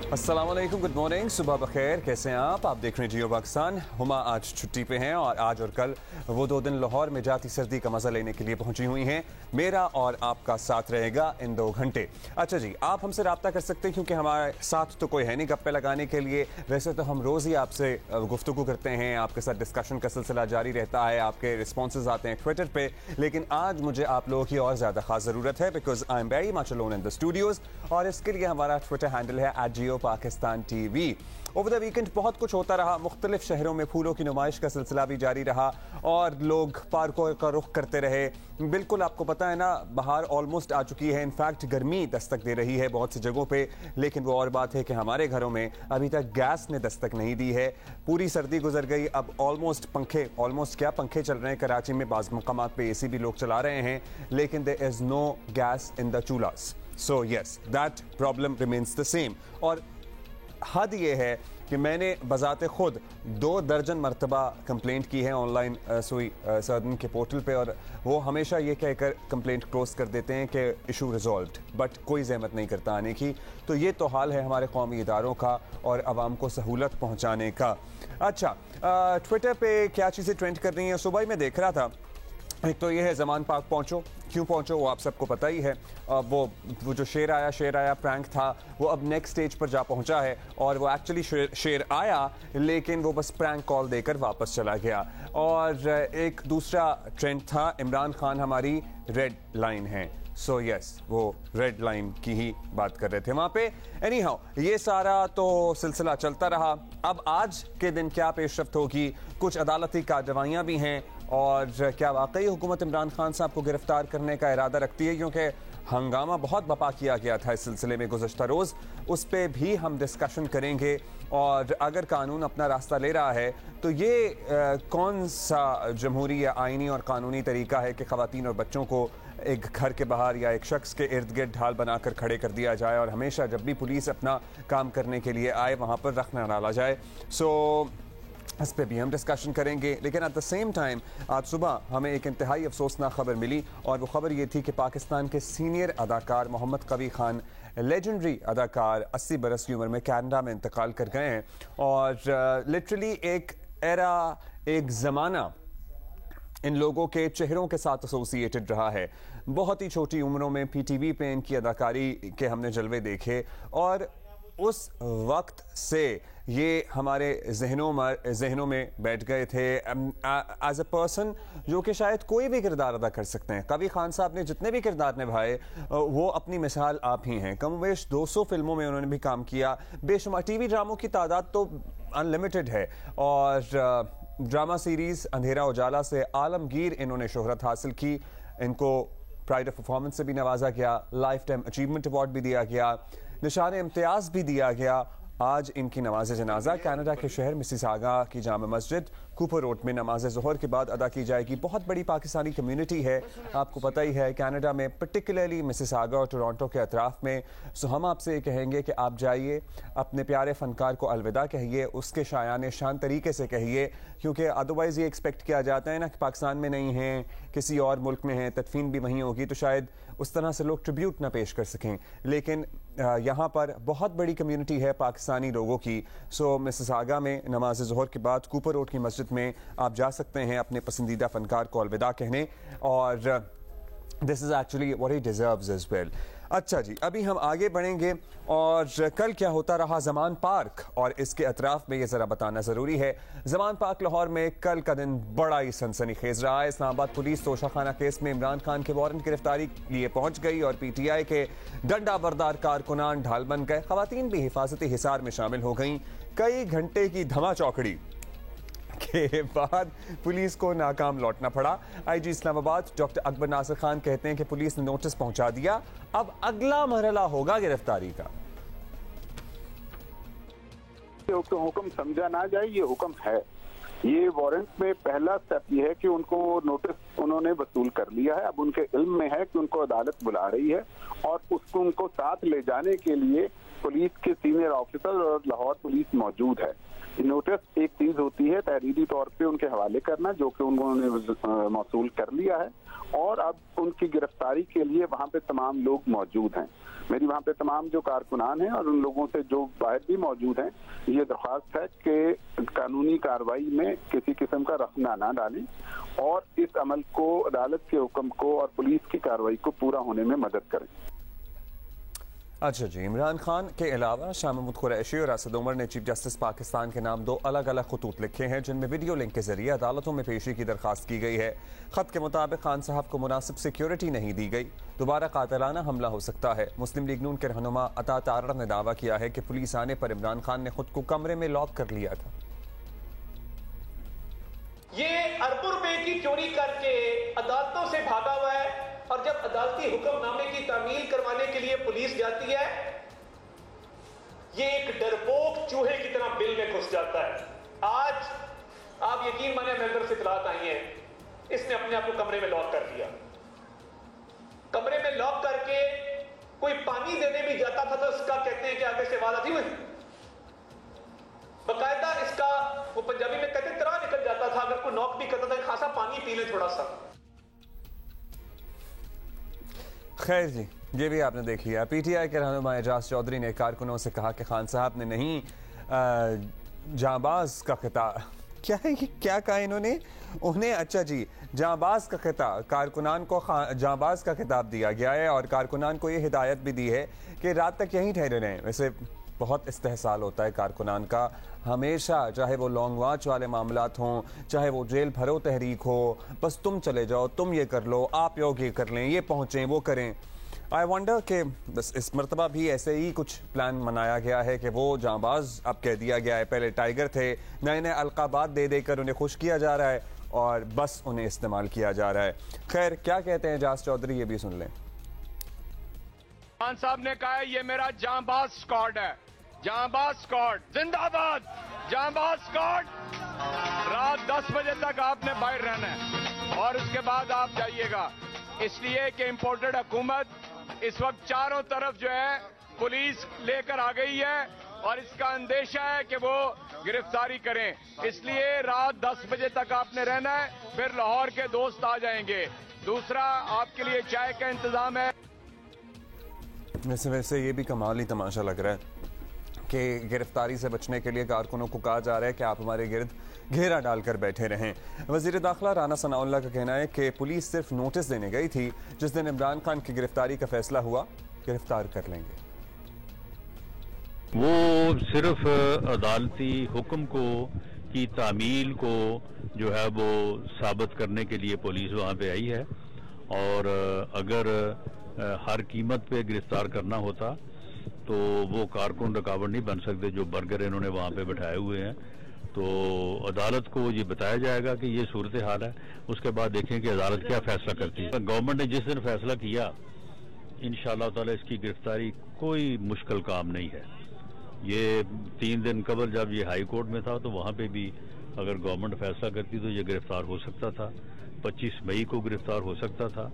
अस्सलामुअलैकुम, good morning, सुबह बखैर। कैसे हैं आप देख रहे हैं जियो पाकिस्तान। हुमा आज छुट्टी पे हैं और आज और कल वो 2 दिन लाहौर में जाती सर्दी का मजा लेने के लिए पहुंची हुई हैं। मेरा और आपका साथ रहेगा इन 2 घंटे। अच्छा जी, आप हमसे रब्ता कर सकते हैं क्योंकि हमारे साथ तो कोई है नहीं गप्पे लगाने के लिए। वैसे तो हम रोज़ ही आपसे गुफ्तगू करते हैं, आपके साथ डिस्कशन का सिलसिला जारी रहता है, आपके रिस्पॉन्सेज आते हैं ट्विटर पे। लेकिन आज मुझे आप लोगों की और ज़्यादा खास ज़रूरत है because I am very much alone in the studios. और इसके लिए हमारा ट्विटर हैंडल है @Geo Pakistan TV. Over the weekend बहुत कुछ होता रहा, मुख्तलिफ शहरों में फूलों की नुमाइश का सिलसिला भी जारी रहा और लोग पार्कों का रुख करते रहे। बिल्कुल आपको पता है ना, बाहर ऑलमोस्ट आ चुकी है, इनफैक्ट गर्मी दस्तक दे रही है बहुत सी जगहों पे। लेकिन वो और बात है कि हमारे घरों में अभी तक गैस ने दस्तक नहीं दी है। पूरी सर्दी गुजर गई, अब ऑलमोस्ट पंखे चल रहे हैं कराची में, बाज़ मकामात पे AC भी लोग चला रहे हैं, लेकिन there is no gas in the चूल्हास। So yes, that problem remains the same. और हद ये है कि मैंने बजाते खुद 2 दर्जन मरतबा कंप्लेंट की है ऑनलाइन सुई सदन के पोर्टल पे, और वो हमेशा ये कहकर कंप्लेंट क्लोज कर देते हैं कि इशू रिजॉल्व्ड, बट कोई जहमत नहीं करता आने की। तो ये तो हाल है हमारे कौमी इदारों का और आवाम को सहूलत पहुँचाने का। अच्छा, ट्विटर पे क्या चीज़ें ट्रेंड कर रही हैं, सुबह ही मैं देख रहा था। एक तो ये है ज़मान पार्क पहुँचो, क्यों पहुँचो वो आप सबको पता ही है। वो जो शेर आया प्रैंक था, वो अब नेक्स्ट स्टेज पर जा पहुँचा है और वो एक्चुअली शेर आया लेकिन वो बस प्रैंक कॉल देकर वापस चला गया। और एक दूसरा ट्रेंड था, इमरान खान हमारी रेड लाइन है। सो यस, वो रेड लाइन की ही बात कर रहे थे वहाँ पे। एनी हाउ, ये सारा तो सिलसिला चलता रहा। अब आज के दिन क्या पेशरफ्त होगी, कुछ अदालती कार्रवाइयाँ भी हैं, और क्या वाकई हुकूमत इमरान खान साहब को गिरफ्तार करने का इरादा रखती है, क्योंकि हंगामा बहुत बपा किया गया था इस सिलसिले में गुज़श्ता रोज़। उस पर भी हम डिस्कशन करेंगे। और अगर कानून अपना रास्ता ले रहा है तो ये कौन सा जमहूरी या आइनी और कानूनी तरीका है कि ख़वातीन और बच्चों को एक घर के बाहर या एक शख्स के इर्द गिर्द ढाल बनाकर खड़े कर दिया जाए और हमेशा जब भी पुलिस अपना काम करने के लिए आए वहाँ पर रख न डाला जाए। सो इस पर भी हम डिस्कशन करेंगे। लेकिन एट द सेम टाइम आज सुबह हमें एक इंतहाई अफसोसनाक खबर मिली, और वो खबर ये थी कि पाकिस्तान के सीनियर अदाकार मोहम्मद कवी खान, लेजेंडरी अदाकार, 80 बरस की उम्र में कनाडा में इंतकाल कर गए हैं। और लिटरली एक एरा, एक ज़माना इन लोगों के चेहरों के साथ एसोसिएटेड रहा है। बहुत ही छोटी उम्रों में PTV पे इनकी अदाकारी के हमने जलवे देखे, और उस वक्त से ये हमारे जहनों में बैठ गए थे एज अ पर्सन जो कि शायद कोई भी किरदार अदा कर सकते हैं। कवी खान साहब ने जितने भी किरदार निभाए वो अपनी मिसाल आप ही हैं। कम वेश 200 फिल्मों में उन्होंने भी काम किया, बेशुमार TV ड्रामों की तादाद तो अनलिमिटेड है। और ड्रामा सीरीज़ अंधेरा उजाला से आलमगीर इन्होंने शोहरत हासिल की। इनको प्राइड ऑफ परफॉर्मेंस से भी नवाजा गया, लाइफ टाइम अचीवमेंट अवार्ड भी दिया गया, निशान इम्तियाज़ भी दिया गया। आज इनकी नमाज जनाजा कनाडा के शहर मिसिसागा की जामा मस्जिद कूपर रोड में नमाज ज़ोहर के बाद अदा की जाएगी। बहुत बड़ी पाकिस्तानी कम्युनिटी है, आपको पता ही है, कनाडा में, पर्टिकुलरली मिसिसागा और टोरंटो के अतराफ़ में। सो हम आपसे ये कहेंगे कि आप जाइए, अपने प्यारे फ़नकार को अलविदा कहिए, उसके शायान शान तरीके से कहिए, क्योंकि अदरवाइज़ ये एक्सपेक्ट किया जाता है ना कि पाकिस्तान में नहीं हैं, किसी और मुल्क में हैं, तदफीन भी वहीं होगी, तो शायद उस तरह से लोग ट्रिब्यूट ना पेश कर सकें। लेकिन यहाँ पर बहुत बड़ी कम्युनिटी है पाकिस्तानी लोगों की। सो मिसिसागा में नमाज ज़ोहर के बाद कूपर रोड की मस्जिद में आप जा सकते हैं अपने पसंदीदा फनकार को अलविदा कहने, और this is actually what he deserves as well. अच्छा जी, अभी हम आगे बढ़ेंगे और कल क्या होता रहा ज़मान पार्क और इसके अतराफ़ में ये ज़रा बताना ज़रूरी है। ज़मान पार्क लाहौर में कल का दिन बड़ा ही सनसनीखेज़ रहा है। इस्लामाबाद पुलिस तोशाखाना केस में इमरान खान के वारंट गिरफ्तारी लिए पहुंच गई और PTI के डंडा बरदार कारकुनान ढाल बन गए। ख़वातीन भी हिफाजती हिसार में शामिल हो गईं। कई घंटे की धमा चौकड़ी के बाद पुलिस को नाकाम लौटना पड़ा। IG इस्लामाबाद डॉक्टर अकबर नासिर खान कहते हैं कि पुलिस ने नोटिस पहुंचा दिया, अब अगला मरहला होगा गिरफ्तारी का। हुक्म समझा ना जाए, ये हुक्म है। ये वारंट में पहला स्टेप ये है कि उनको नोटिस उन्होंने वसूल कर लिया है। अब उनके इल्म में है कि उनको अदालत बुला रही है और उसको उनको साथ ले जाने के लिए पुलिस के सीनियर ऑफिसर और लाहौर पुलिस मौजूद है। नोटिस एक चीज होती है तहरीरी तौर पे उनके हवाले करना, जो कि उन्होंने मौसूल कर लिया है, और अब उनकी गिरफ्तारी के लिए वहाँ पे तमाम लोग मौजूद हैं। मेरी वहाँ पे तमाम जो कारकुनान हैं और उन लोगों से जो बाहर भी मौजूद हैं, ये दरख्वास्त है कि कानूनी कार्रवाई में किसी किस्म का रखना ना डालें और इस अमल को, अदालत के हुक्म को और पुलिस की कार्रवाई को पूरा होने में मदद करें। अच्छा जी, इमरान खान के अलावा शाह महमूद कुरैशी और असद उमर ने चीफ जस्टिस पाकिस्तान के नाम 2 अलग अलग खतूत लिखे हैं, जिनमें वीडियो लिंक के जरिए अदालतों में पेशी की दरखास्त की गई है। खत के मुताबिक खान साहब को मुनासिब सिक्योरिटी नहीं दी गई, दोबारा कातिलाना हमला हो सकता है। मुस्लिम लीग नून के रहनुमा अता तारड़ ने दावा किया है कि पुलिस आने पर इमरान खान ने खुद को कमरे में लॉक कर लिया था। ये अरबों रुपए की चोरी करके अदालतों से भागा हुआ है, और जब अदालती हुक्मनामे की तामील करवाने के लिए पुलिस जाती है, ये एक डरपोक चूहे की तरह बिल में घुस जाता है। आज आप यकीन माने मेरे अंदर से इतलात आई है, इसने अपने आप को कमरे में लॉक कर दिया। कमरे में लॉक करके कोई पानी देने भी जाता था तो इसका कहते हैं कि आगे से आवाज आती हुई बकायदा इसका, वो पंजाबी में कहते तरह निकल जाता था। अगर कोई नॉक भी करता था, खासा पानी पी ले थोड़ा सा। खैर जी, ये भी आपने देख लिया। पीटीआई के रहनुमा एजाज चौधरी ने कारकुनों से कहा कि खान साहब ने नहीं जांबाज का खिताब, क्या है ये, क्या कहा इन्होंने उन्हें, अच्छा जी, जांबाज का खिताब, कारकुनान को जांबाज का खिताब दिया गया है और कारकुनान को ये हिदायत भी दी है कि रात तक यहीं ठहरे रहें। वैसे बहुत इस्तेहसाल होता है कारकुनान का हमेशा, चाहे वो लॉन्ग मार्च वाले मामलात हों, चाहे वो जेल भरो तहरीक हो, बस तुम चले जाओ, तुम ये कर लो, आप योग ये कर लें, ये पहुँचें, वो करें। आई वंडर कि बस इस मरतबा भी ऐसे ही कुछ प्लान बनाया गया है कि वो जांबाज अब कह दिया गया है। पहले टाइगर थे, नए नए अलकाबात दे देकर उन्हें खुश किया जा रहा है और बस उन्हें इस्तेमाल किया जा रहा है। खैर, क्या कहते हैं एजाज चौधरी, ये भी सुन लें। खान साहब ने कहा है ये मेरा जांबाज स्क्वाड है, जांबाज स्क्वाड जिंदाबाद, जांबाज स्क्वाड। रात 10 बजे तक आपने बाहर रहना है और उसके बाद आप जाइएगा, इसलिए कि इंपोर्टेड हुकूमत इस वक्त चारों तरफ जो है पुलिस लेकर आ गई है और इसका अंदेशा है कि वो गिरफ्तारी करें। इसलिए रात 10 बजे तक आपने रहना है, फिर लाहौर के दोस्त आ जाएंगे। दूसरा, आपके लिए चाय का इंतजाम है। वैसे ये भी कमाल ही तमाशा लग रहा है कि गिरफ्तारी से बचने के लिए कारकुनों को कहा जा रहा है कि आप हमारे गिर्द घेरा डालकर बैठे रहें। वजीर दाखिला राना सनाउल्लाह का कहना है कि पुलिस सिर्फ नोटिस देने गई थी, जिस दिन इमरान खान की गिरफ्तारी का फैसला हुआ गिरफ्तार कर लेंगे। वो सिर्फ अदालती हुक्म को की तामील को जो है वो साबित करने के लिए पुलिस वहाँ पे आई है, और अगर हर कीमत पे गिरफ्तार करना होता तो वो कारकुन रुकावट नहीं बन सकते जो बर्गर इन्होंने वहाँ पे बैठाए हुए हैं। तो अदालत को ये बताया जाएगा कि ये सूरत हाल है, उसके बाद देखें कि अदालत क्या फैसला करती है। गवर्नमेंट ने जिस दिन फैसला किया, इंशाअल्लाह ताला इसकी गिरफ्तारी कोई मुश्किल काम नहीं है। ये 3 दिन कबल जब ये हाई कोर्ट में था तो वहाँ पे भी अगर गवर्नमेंट फैसला करती तो ये गिरफ्तार हो सकता था, 25 मई को गिरफ्तार हो सकता था।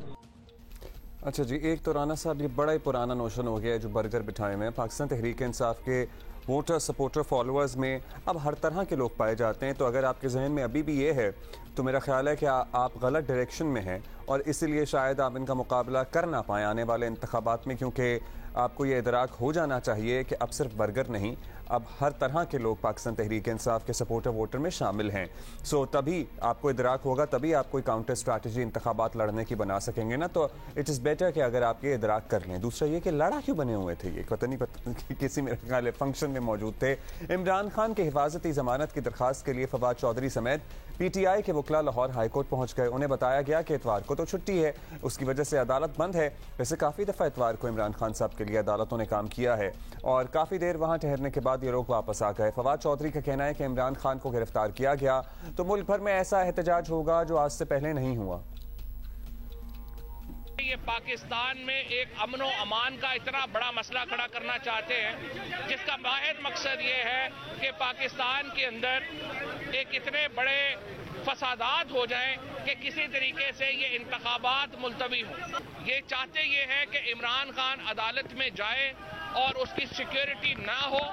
अच्छा जी, एक तो राना साहब, ये बड़ा ही पुराना नोशन हो गया है जो बर्गर बिठाए में। पाकिस्तान तहरीक इंसाफ के वोटर, सपोर्टर, फॉलोअर्स में अब हर तरह के लोग पाए जाते हैं। तो अगर आपके जहन में अभी भी ये है तो मेरा ख्याल है कि आप गलत डायरेक्शन में हैं और इसीलिए शायद आप इनका मुकाबला कर ना पाएँ आने वाले इंतखाबात में, क्योंकि आपको ये इदराक हो जाना चाहिए कि अब सिर्फ बर्गर नहीं, अब हर तरह के लोग पाकिस्तान तहरीक इंसाफ के सपोर्टर वोटर में शामिल हैं। सो तभी आपको इदराक होगा, तभी आप कोई काउंटर स्ट्रैटेजी इंतखाबात लड़ने की बना सकेंगे ना। तो इट इज़ बेटर कि अगर आप ये इदराक कर लें। दूसरा ये कि लड़ा क्यों बने हुए थे, ये पता नहीं किसी मेरे ख्याल फंक्शन में मौजूद थे। इमरान खान के हिफाजती जमानत की दरखास्त के लिए फवाद चौधरी समेत PTI के वकला लाहौर हाई कोर्ट पहुंच गए। उन्हें बताया गया कि इतवार को तो छुट्टी है, उसकी वजह से अदालत बंद है। वैसे काफ़ी दफ़ा इतवार को इमरान खान साहब के लिए अदालतों ने काम किया है और काफ़ी देर वहाँ ठहरने के बाद ये लोग वापस आ गए। फवाद चौधरी का कहना है कि इमरान खान को गिरफ्तार किया गया तो मुल्क भर में ऐसा एहतजाज होगा जो आज से पहले नहीं हुआ। ये पाकिस्तान में एक अमनो अमान का इतना बड़ा मसला खड़ा करना चाहते हैं जिसका वाहिद मकसद ये है कि पाकिस्तान के अंदर एक इतने बड़े फसादात हो जाएं कि किसी तरीके से ये इंतखाबात मुलतवी हों। ये चाहते ये है कि इमरान खान अदालत में जाए और उसकी सिक्योरिटी ना हो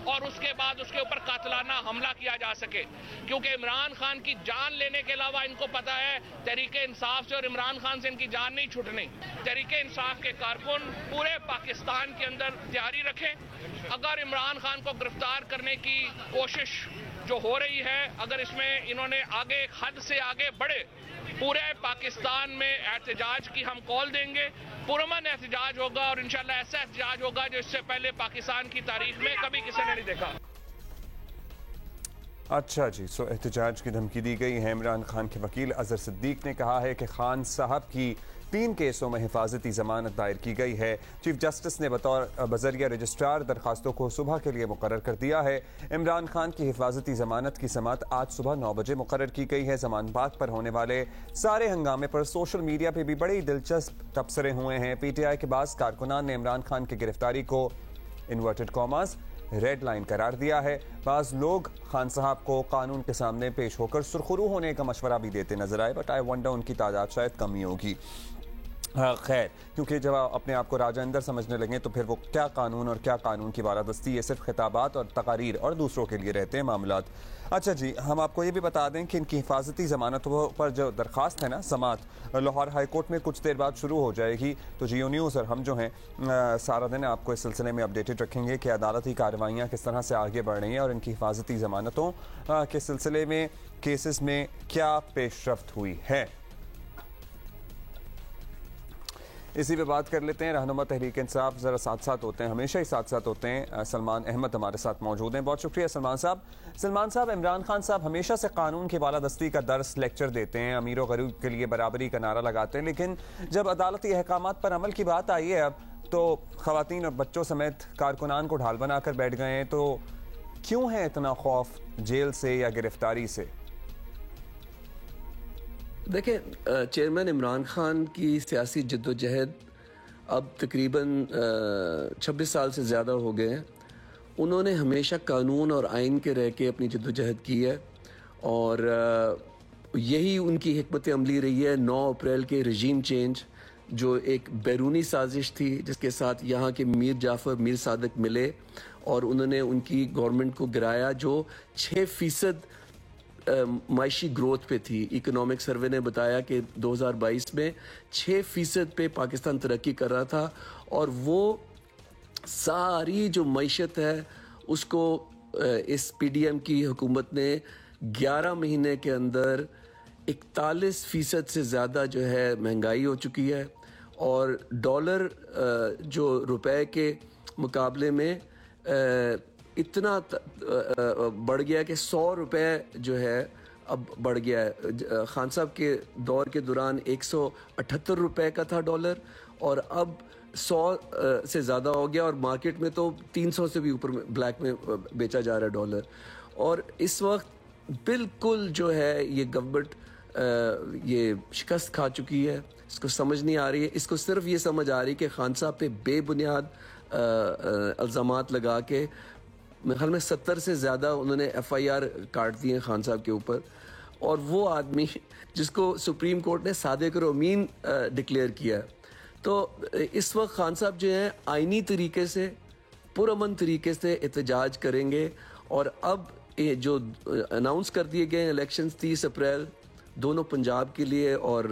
और उसके बाद उसके ऊपर कातलाना हमला किया जा सके, क्योंकि इमरान खान की जान लेने के अलावा इनको पता है तहरीके इंसाफ से और इमरान खान से इनकी जान नहीं छूटनी। तहरीके इंसाफ के कारकुन पूरे पाकिस्तान के अंदर तैयारी रखें। अगर इमरान खान को गिरफ्तार करने की कोशिश जो हो रही है, अगर इसमें इन्होंने आगे हद से आगे बढ़े, पूरे पाकिस्तान में एहतजाज की हम कॉल देंगे। पुरअमन एहतजाज होगा और इंशाल्लाह ऐसा एहतजाज होगा जो इससे पहले पाकिस्तान की तारीख में कभी किसी ने नहीं देखा। अच्छा जी, सो एहतजाज की धमकी दी गई है। इमरान खान के वकील अजहर सिद्दीक ने कहा है कि खान साहब की 3 केसों में हिफाजती जमानत दायर की गई है। चीफ जस्टिस ने बतौर बजरिया रजिस्ट्रार दरखास्तों को सुबह के लिए मुकर्रर कर दिया है। इमरान खान की हिफाजती जमानत की समाअत आज सुबह 9 बजे मुकर्रर की गई है। जमान बाग पर होने वाले सारे हंगामे पर सोशल मीडिया पर भी बड़ी दिलचस्प तबसरे हुए हैं। PTI के बाद कारकुनान ने इमरान खान की गिरफ्तारी को इन्वर्टेड कॉमास रेड लाइन करार दिया है। बाज लोग खान साहब को कानून के सामने पेश होकर सुरखरू होने का मशवरा भी देते नजर आए, बट आई वंडर उनकी तादाद शायद कमी होगी। खैर, क्योंकि जब आप अपने आप को राजा अंदर समझने लगे तो फिर वो क्या कानून और क्या कानून की बालादस्ती, ये सिर्फ खिताबात और तकारीर और दूसरों के लिए रहते हैं मामलात। अच्छा जी, हम आपको ये भी बता दें कि इनकी हिफाजती जमानतों पर जो दरख्वास्त है ना, समात लाहौर हाई कोर्ट में कुछ देर बाद शुरू हो जाएगी। तो जियो न्यूज़ और हम जो हैं सारा दिन आपको इस सिलसिले में अपडेटेड रखेंगे कि अदालती कार्रवाइयाँ किस तरह से आगे बढ़ रही हैं और इनकी हिफाजती जमानतों के सिलसिले में केसेस में क्या पेशरफ्त हुई है। इसी पे बात कर लेते हैं। रहनुमा तहरीक इंसाफ ज़रा साथ साथ होते हैं, हमेशा ही साथ साथ होते हैं। सलमान अहमद हमारे साथ मौजूद हैं। बहुत शुक्रिया सलमान साहब। सलमान साहब, इमरान खान साहब हमेशा से कानून की बालादस्ती का दर्स लेक्चर देते हैं, अमीर और गरीब के लिए बराबरी का नारा लगाते हैं, लेकिन जब अदालती अहकामात पर अमल की बात आई है अब तो ख़वातीन और बच्चों समेत कारकुनान को ढाल बनाकर बैठ गए हैं। तो क्यों है इतना खौफ जेल से या गिरफ्तारी से? देखें, चेयरमैन इमरान खान की सियासी जद्दोजहद अब तकरीबन 26 साल से ज़्यादा हो गए हैं। उन्होंने हमेशा कानून और आइन के रह के अपनी जद्दोजहद की है और यही उनकी हिकमत अमली रही है। 9 अप्रैल के रजीम चेंज जो एक बैरूनी साजिश थी, जिसके साथ यहाँ के मीर जाफ़र, मीर सादक मिले और उन्होंने उनकी गवर्नमेंट को गिराया जो 6% माइशी ग्रोथ पे थी। इकोनॉमिक सर्वे ने बताया कि 2022 में 6% पे पाकिस्तान तरक्की कर रहा था और वो सारी जो मईशत है उसको इस PDM की हुकूमत ने 11 महीने के अंदर 41% से ज़्यादा जो है महंगाई हो चुकी है और डॉलर जो रुपए के मुकाबले में इतना बढ़ गया कि 100 रुपये जो है अब बढ़ गया है। खान साहब के दौर के दौरान 178 रुपये का था डॉलर और अब 100 से ज़्यादा हो गया और मार्केट में तो 300 से भी ऊपर ब्लैक में बेचा जा रहा है डॉलर। और इस वक्त बिल्कुल जो है ये गवर्नमेंट ये शिकस्त खा चुकी है, इसको समझ नहीं आ रही है। इसको सिर्फ ये समझ आ रही है कि खान साहब पे बेबुनियाद इल्ज़ामात लगा के मेरे ख्याल में 70 से ज़्यादा उन्होंने FIR काट दिए हैं खान साहब के ऊपर। और वो आदमी जिसको सुप्रीम कोर्ट ने सादिक और अमीन डिक्लेयर किया, तो इस वक्त खान साहब जो हैं आइनी तरीके से पुरअमन तरीके से एहतजाज करेंगे। और अब ये जो अनाउंस कर दिए गए इलेक्शंस 30 अप्रैल दोनों पंजाब के लिए और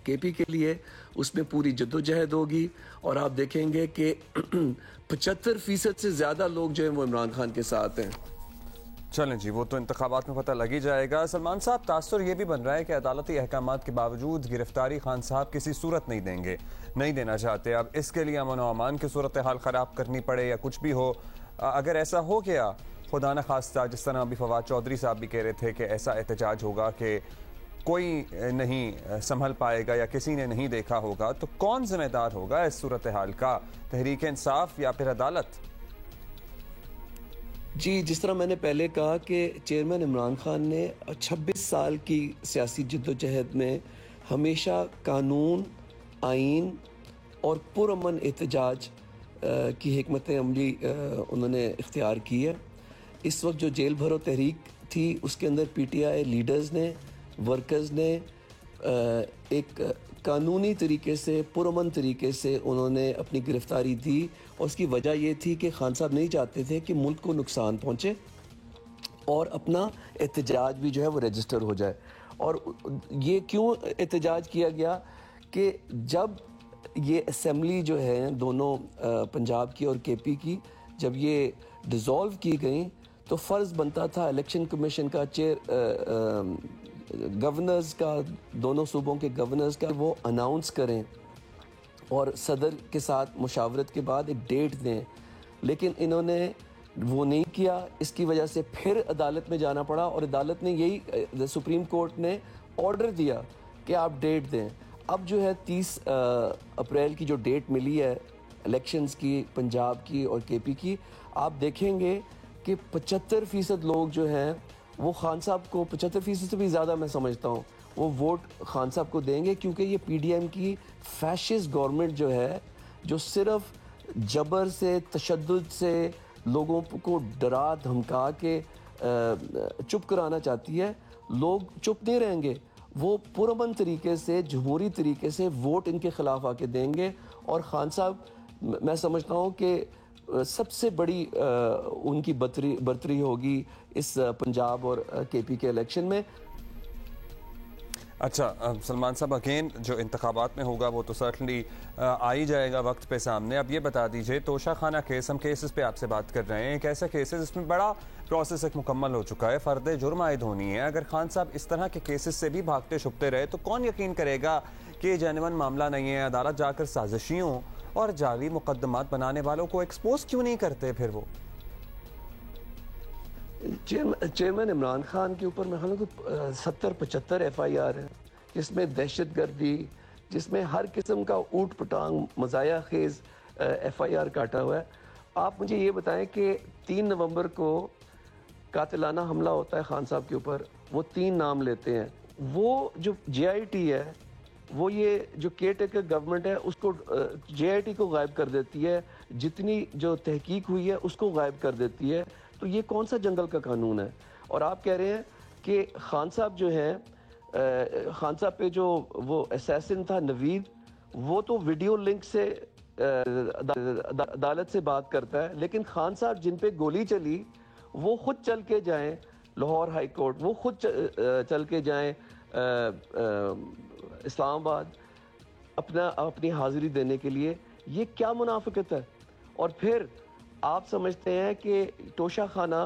KP के लिए, उसमें पूरी जद्दोजहद होगी और आप देखेंगे कि 75% से ज़्यादा लोग जो हैं वो इमरान खान के साथ हैं। चलें जी, वो तो इंतखाबात में पता लग ही जाएगा। सलमान साहब, तासुर ये भी बन रहा है कि अदालती अहकामात के बावजूद गिरफ्तारी खान साहब किसी सूरत नहीं देंगे, नहीं देना चाहते। अब इसके लिए अमन व अमान की सूरत हाल ख़राब करनी पड़े या कुछ भी हो, अगर ऐसा हो गया खुदा न खास्ता, जिस तरह अभी फवाद चौधरी साहब भी कह रहे थे कि ऐसा एहतजाज होगा कि कोई नहीं संभल पाएगा या किसी ने नहीं देखा होगा, तो कौन जिम्मेदार होगा इस सूरत हाल का? तहरीक इंसाफ या फिर अदालत? जी, जिस तरह मैंने पहले कहा कि चेयरमैन इमरान खान ने 26 साल की सियासी जद्दोजहद में हमेशा कानून, आइन और पुरअमन एहतजाज की हिकमत अमली उन्होंने इख्तियार की है। इस वक्त जो जेल भरो तहरीक थी उसके अंदर PTI लीडर्स ने, वर्कर्स ने एक कानूनी तरीके से, पुरअमन तरीके से उन्होंने अपनी गिरफ्तारी दी और उसकी वजह ये थी कि खान साहब नहीं चाहते थे कि मुल्क को नुकसान पहुँचे और अपना एहतजाज भी जो है वो रजिस्टर हो जाए। और ये क्यों एहतजाज किया गया कि जब ये असेंबली जो है दोनों पंजाब की और केपी की, जब ये डिज़ोल्व की गई तो फ़र्ज़ बनता था इलेक्शन कमीशन का, गवर्नर्स का, दोनों सूबों के गवर्नर्स का, वो अनाउंस करें और सदर के साथ मुशावरत के बाद एक डेट दें। लेकिन इन्होंने वो नहीं किया, इसकी वजह से फिर अदालत में जाना पड़ा और अदालत ने यही, सुप्रीम कोर्ट ने ऑर्डर दिया कि आप डेट दें। अब जो है 30 अप्रैल की जो डेट मिली है इलेक्शंस की, पंजाब की और केपी की, आप देखेंगे कि 75% लोग जो हैं वो खान साहब को, 75% से भी ज़्यादा मैं समझता हूँ, वो वोट खान साहब को देंगे, क्योंकि ये पीडीएम की फैशिस्ट गवर्नमेंट जो है, जो सिर्फ जबर से, तशद्दुद से लोगों को डरा धमका के चुप कराना चाहती है। लोग चुप नहीं रहेंगे, वो पुरअमन तरीके से, जमहूरी तरीके से वोट इनके खिलाफ आके देंगे। और खान साहब, मैं समझता हूँ कि सबसे बड़ी उनकी बर्तरी होगी इस पंजाब और केपी के इलेक्शन में। अच्छा सलमान साहब, अगेन जो इंतखाबात में होगा वो तो सर्टनली आ ही जाएगा वक्त पे सामने। अब ये बता दीजिए, तोशा खाना केस, हम केसेस पे आपसे बात कर रहे हैं, एक ऐसा केस है जिसमें बड़ा प्रोसेस एक मुकम्मल हो चुका है, फ़र्द जुर्म आयद होनी है। अगर खान साहब इस तरह के केसेस से भी भागते छुपते रहे तो कौन यकीन करेगा कि जेन्युइन मामला नहीं है? अदालत जाकर साजिशियों और जाली मुकदमात बनाने वालों को एक्सपोज क्यों नहीं करते फिर वो? चेयरमैन इमरान खान के ऊपर मैं 70-75 FIR है, जिसमें दहशत गर्दी, जिसमें हर किस्म का ऊट पटांग मज़ाया खेज FIR काटा हुआ है। आप मुझे ये बताएं कि 3 नवंबर को कातिलाना हमला होता है खान साहब के ऊपर, वो 3 नाम लेते हैं। वो जो JIT है, वो ये जो केयर टेकर गवर्नमेंट है उसको, JIT को गायब कर देती है, जितनी जो तहकीक हुई है उसको गायब कर देती है। तो ये कौन सा जंगल का कानून है? और आप कह रहे हैं कि खान साहब जो हैं, खान साहब पे जो वो असैसिन था नवीद, वो तो वीडियो लिंक से अदालत से बात करता है, लेकिन खान साहब जिन पे गोली चली वो खुद चल के जाएं लाहौर हाई कोर्ट, वो खुद चल के जाएं इस्लामाबाद अपनी हाजिरी देने के लिए। ये क्या मुनाफिकत है? और फिर आप समझते हैं कि तोशा खाना,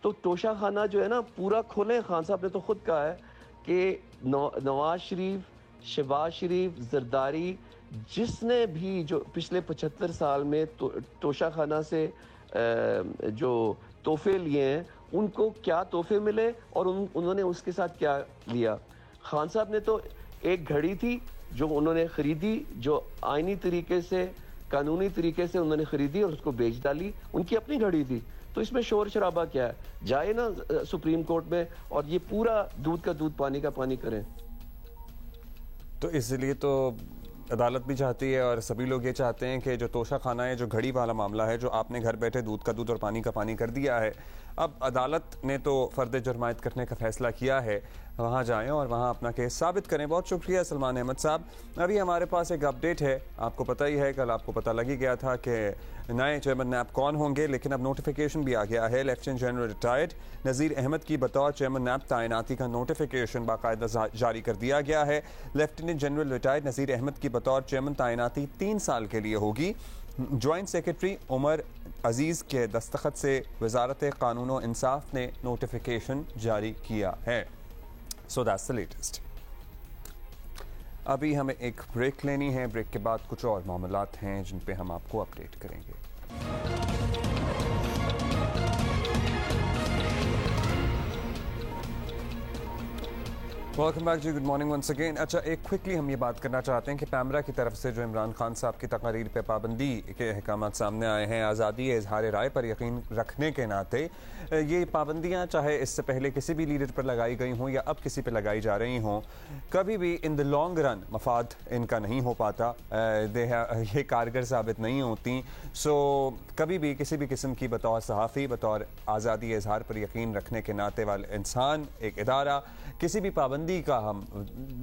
तो तोशा खाना जो है ना पूरा खोलें। खान साहब ने तो खुद कहा है कि नवाज शरीफ, शहबाज शरीफ, जरदारी, जिसने भी जो पिछले 75 साल में तोशा खाना से जो तोहफे लिए हैं, उनको क्या तोहफे मिले और उन्होंने उसके साथ क्या लिया। खान साहब ने तो एक घड़ी थी जो उन्होंने ख़रीदी, जो आइनी तरीके से, कानूनी तरीके से उन्होंने ख़रीदी और उसको बेच डाली, उनकी अपनी घड़ी थी। तो इसमें शोर शराबा क्या है? जाए ना सुप्रीम कोर्ट में और ये पूरा दूध का दूध पानी का पानी करें। तो इसलिए तो अदालत भी चाहती है और सभी लोग ये चाहते हैं कि जो तोशा खाना है, जो घड़ी वाला मामला है, जो आपने घर बैठे दूध का दूध और पानी का पानी कर दिया है, अब अदालत ने तो फ़र्द जुर्मायत करने का फैसला किया है, वहाँ जाएं और वहाँ अपना केस साबित करें। बहुत शुक्रिया सलमान अहमद साहब। अभी हमारे पास एक अपडेट है, आपको पता ही है, कल आपको पता लग ही गया था कि नए चेयरमैन नैब कौन होंगे, लेकिन अब नोटिफिकेशन भी आ गया है। लेफ्टिनेंट जनरल रिटायर्ड नज़ीर अहमद की बतौर चेयरमैन नैब तैनाती का नोटिफिकेशन बाकायदा जारी कर दिया गया है। लेफ्टिनेंट जनरल रिटायर्ड नज़ीर अहमद की बतौर चेयरमैन तैनाती 3 साल के लिए होगी। जॉइंट सेक्रेटरी उमर अजीज़ के दस्तखत से वजारत कानून और इंसाफ ने नोटिफिकेशन जारी किया है। So that's the latest. अभी हमें एक ब्रेक लेनी है, ब्रेक के बाद कुछ और मामलात हैं जिन पे हम आपको अपडेट करेंगे। Welcome back ji, good morning once again. अच्छा, एक क्विकली हम ये बात करना चाहते हैं कि पैमरा की तरफ से जो इमरान खान साहब की तकरीर पे पाबंदी के अहकाम सामने आए हैं, आज़ादी इजहार राय पर यकीन रखने के नाते ये पाबंदियाँ चाहे इससे पहले किसी भी लीडर पर लगाई गई हों या अब किसी पर लगाई जा रही हों, कभी भी इन द लॉन्ग रन मफाद इनका नहीं हो पाता, ये कारगर साबित नहीं होती। सो कभी भी किसी भी किस्म की बतौर सहाफ़ी, बतौर आज़ादी इजहार पर यकीन रखने के नाते वाले इंसान, एक इदारा किसी भी पाबंदी पाबंदी का हम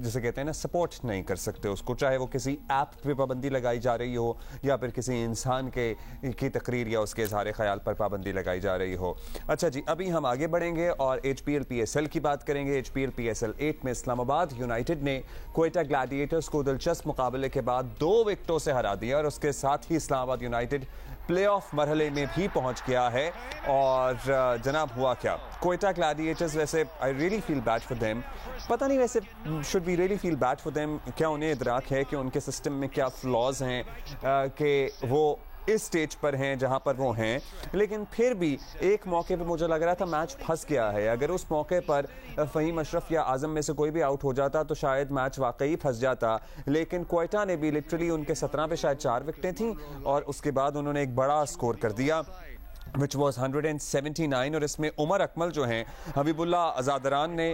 जिसे कहते हैं ना सपोर्ट नहीं कर सकते उसको, चाहे वो किसी ऐप पे पाबंदी लगाई जा रही हो या फिर किसी इंसान की तकरीर या उसके इजहार ख्याल पर पाबंदी लगाई जा रही हो। अच्छा जी, अभी हम आगे बढ़ेंगे और HPL PSL की बात करेंगे। HPL PSL 8 में इस्लामाबाद यूनाइटेड ने क्वेटा ग्लैडिएटर्स को दिलचस्प मुकाबले के बाद 2 विकेटों से हरा दिया और उसके साथ ही इस्लामाबाद यूनाइटेड प्लेऑफ मरहले में भी पहुंच गया है। और जनाब हुआ क्या, क्वेटा ग्लैडिएटर्स, वैसे I really feel bad for them, पता नहीं वैसे should we really feel bad for them, क्या उन्हें इदराक है कि उनके सिस्टम में क्या फ्लॉज हैं कि वो इस स्टेज पर हैं जहां पर वो हैं, लेकिन फिर भी एक मौके पे मुझे लग रहा था मैच फंस गया है। अगर उस मौके पर फ़हीम अशरफ या आज़म में से कोई भी आउट हो जाता तो शायद मैच वाकई फंस जाता, लेकिन क्वेटा ने भी लिटरली उनके 17 पे शायद 4 विकेटें थीं और उसके बाद उन्होंने एक बड़ा स्कोर कर दिया विच वॉज 179। और इसमें उमर अकमल जो हैं, हबीबुल्ला अजादरान ने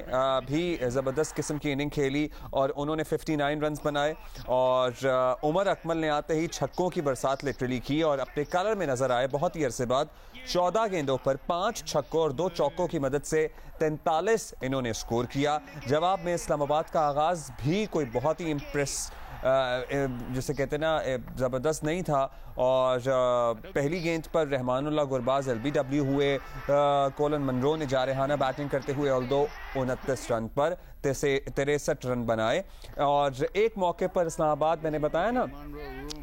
भी ज़बरदस्त किस्म की इनिंग खेली और उन्होंने 59 रन्स बनाए और उमर अकमल ने आते ही छक्कों की बरसात लिटरली की और अपने कलर में नजर आए बहुत ही अरसे बाद। 14 गेंदों पर 5 छक्कों और 2 चौकों की मदद से 43 इन्होंने स्कोर किया। जवाब में इस्लामाबाद का आगाज़ भी कोई बहुत ही इम्प्रेस जिसे कहते हैं ना ज़बरदस्त नहीं था और पहली गेंद पर रहमानुल्लाह गुरबाज LBW हुए, कोलन मनरो ने जारहाना बैटिंग करते हुए ऑल्दो 29 रन पर 63 रन बनाए और एक मौके पर इस्लामाबाद, मैंने बताया ना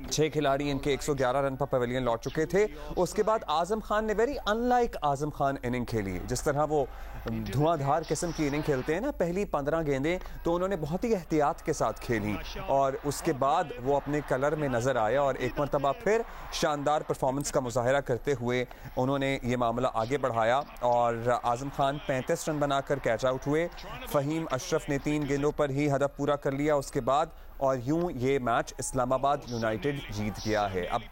6 खिलाड़ी इनके 111 रन पर पवेलियन लौट चुके थे। उसके बाद आजम खान ने very unlike Azam Khan inning खेली, जिस तरह वो धुआंधार किस्म की इनिंग खेलते हैं ना, पहली 15 गेंदें तो उन्होंने बहुत ही एहतियात के साथ खेली और उसके बाद वो अपने कलर में नजर आए और एक मरतबा फिर शानदार परफॉर्मेंस का मुजाहरा करते हुए उन्होंने ये मामला आगे बढ़ाया और आजम खान 35 रन बनाकर कैच आउट हुए। फ़हीम अशरफ ने 3 गेंदों पर ही हदफ पूरा कर लिया उसके बाद और यूं ये मैच इस्लामाबाद यूनाइटेड जीत गया है। अब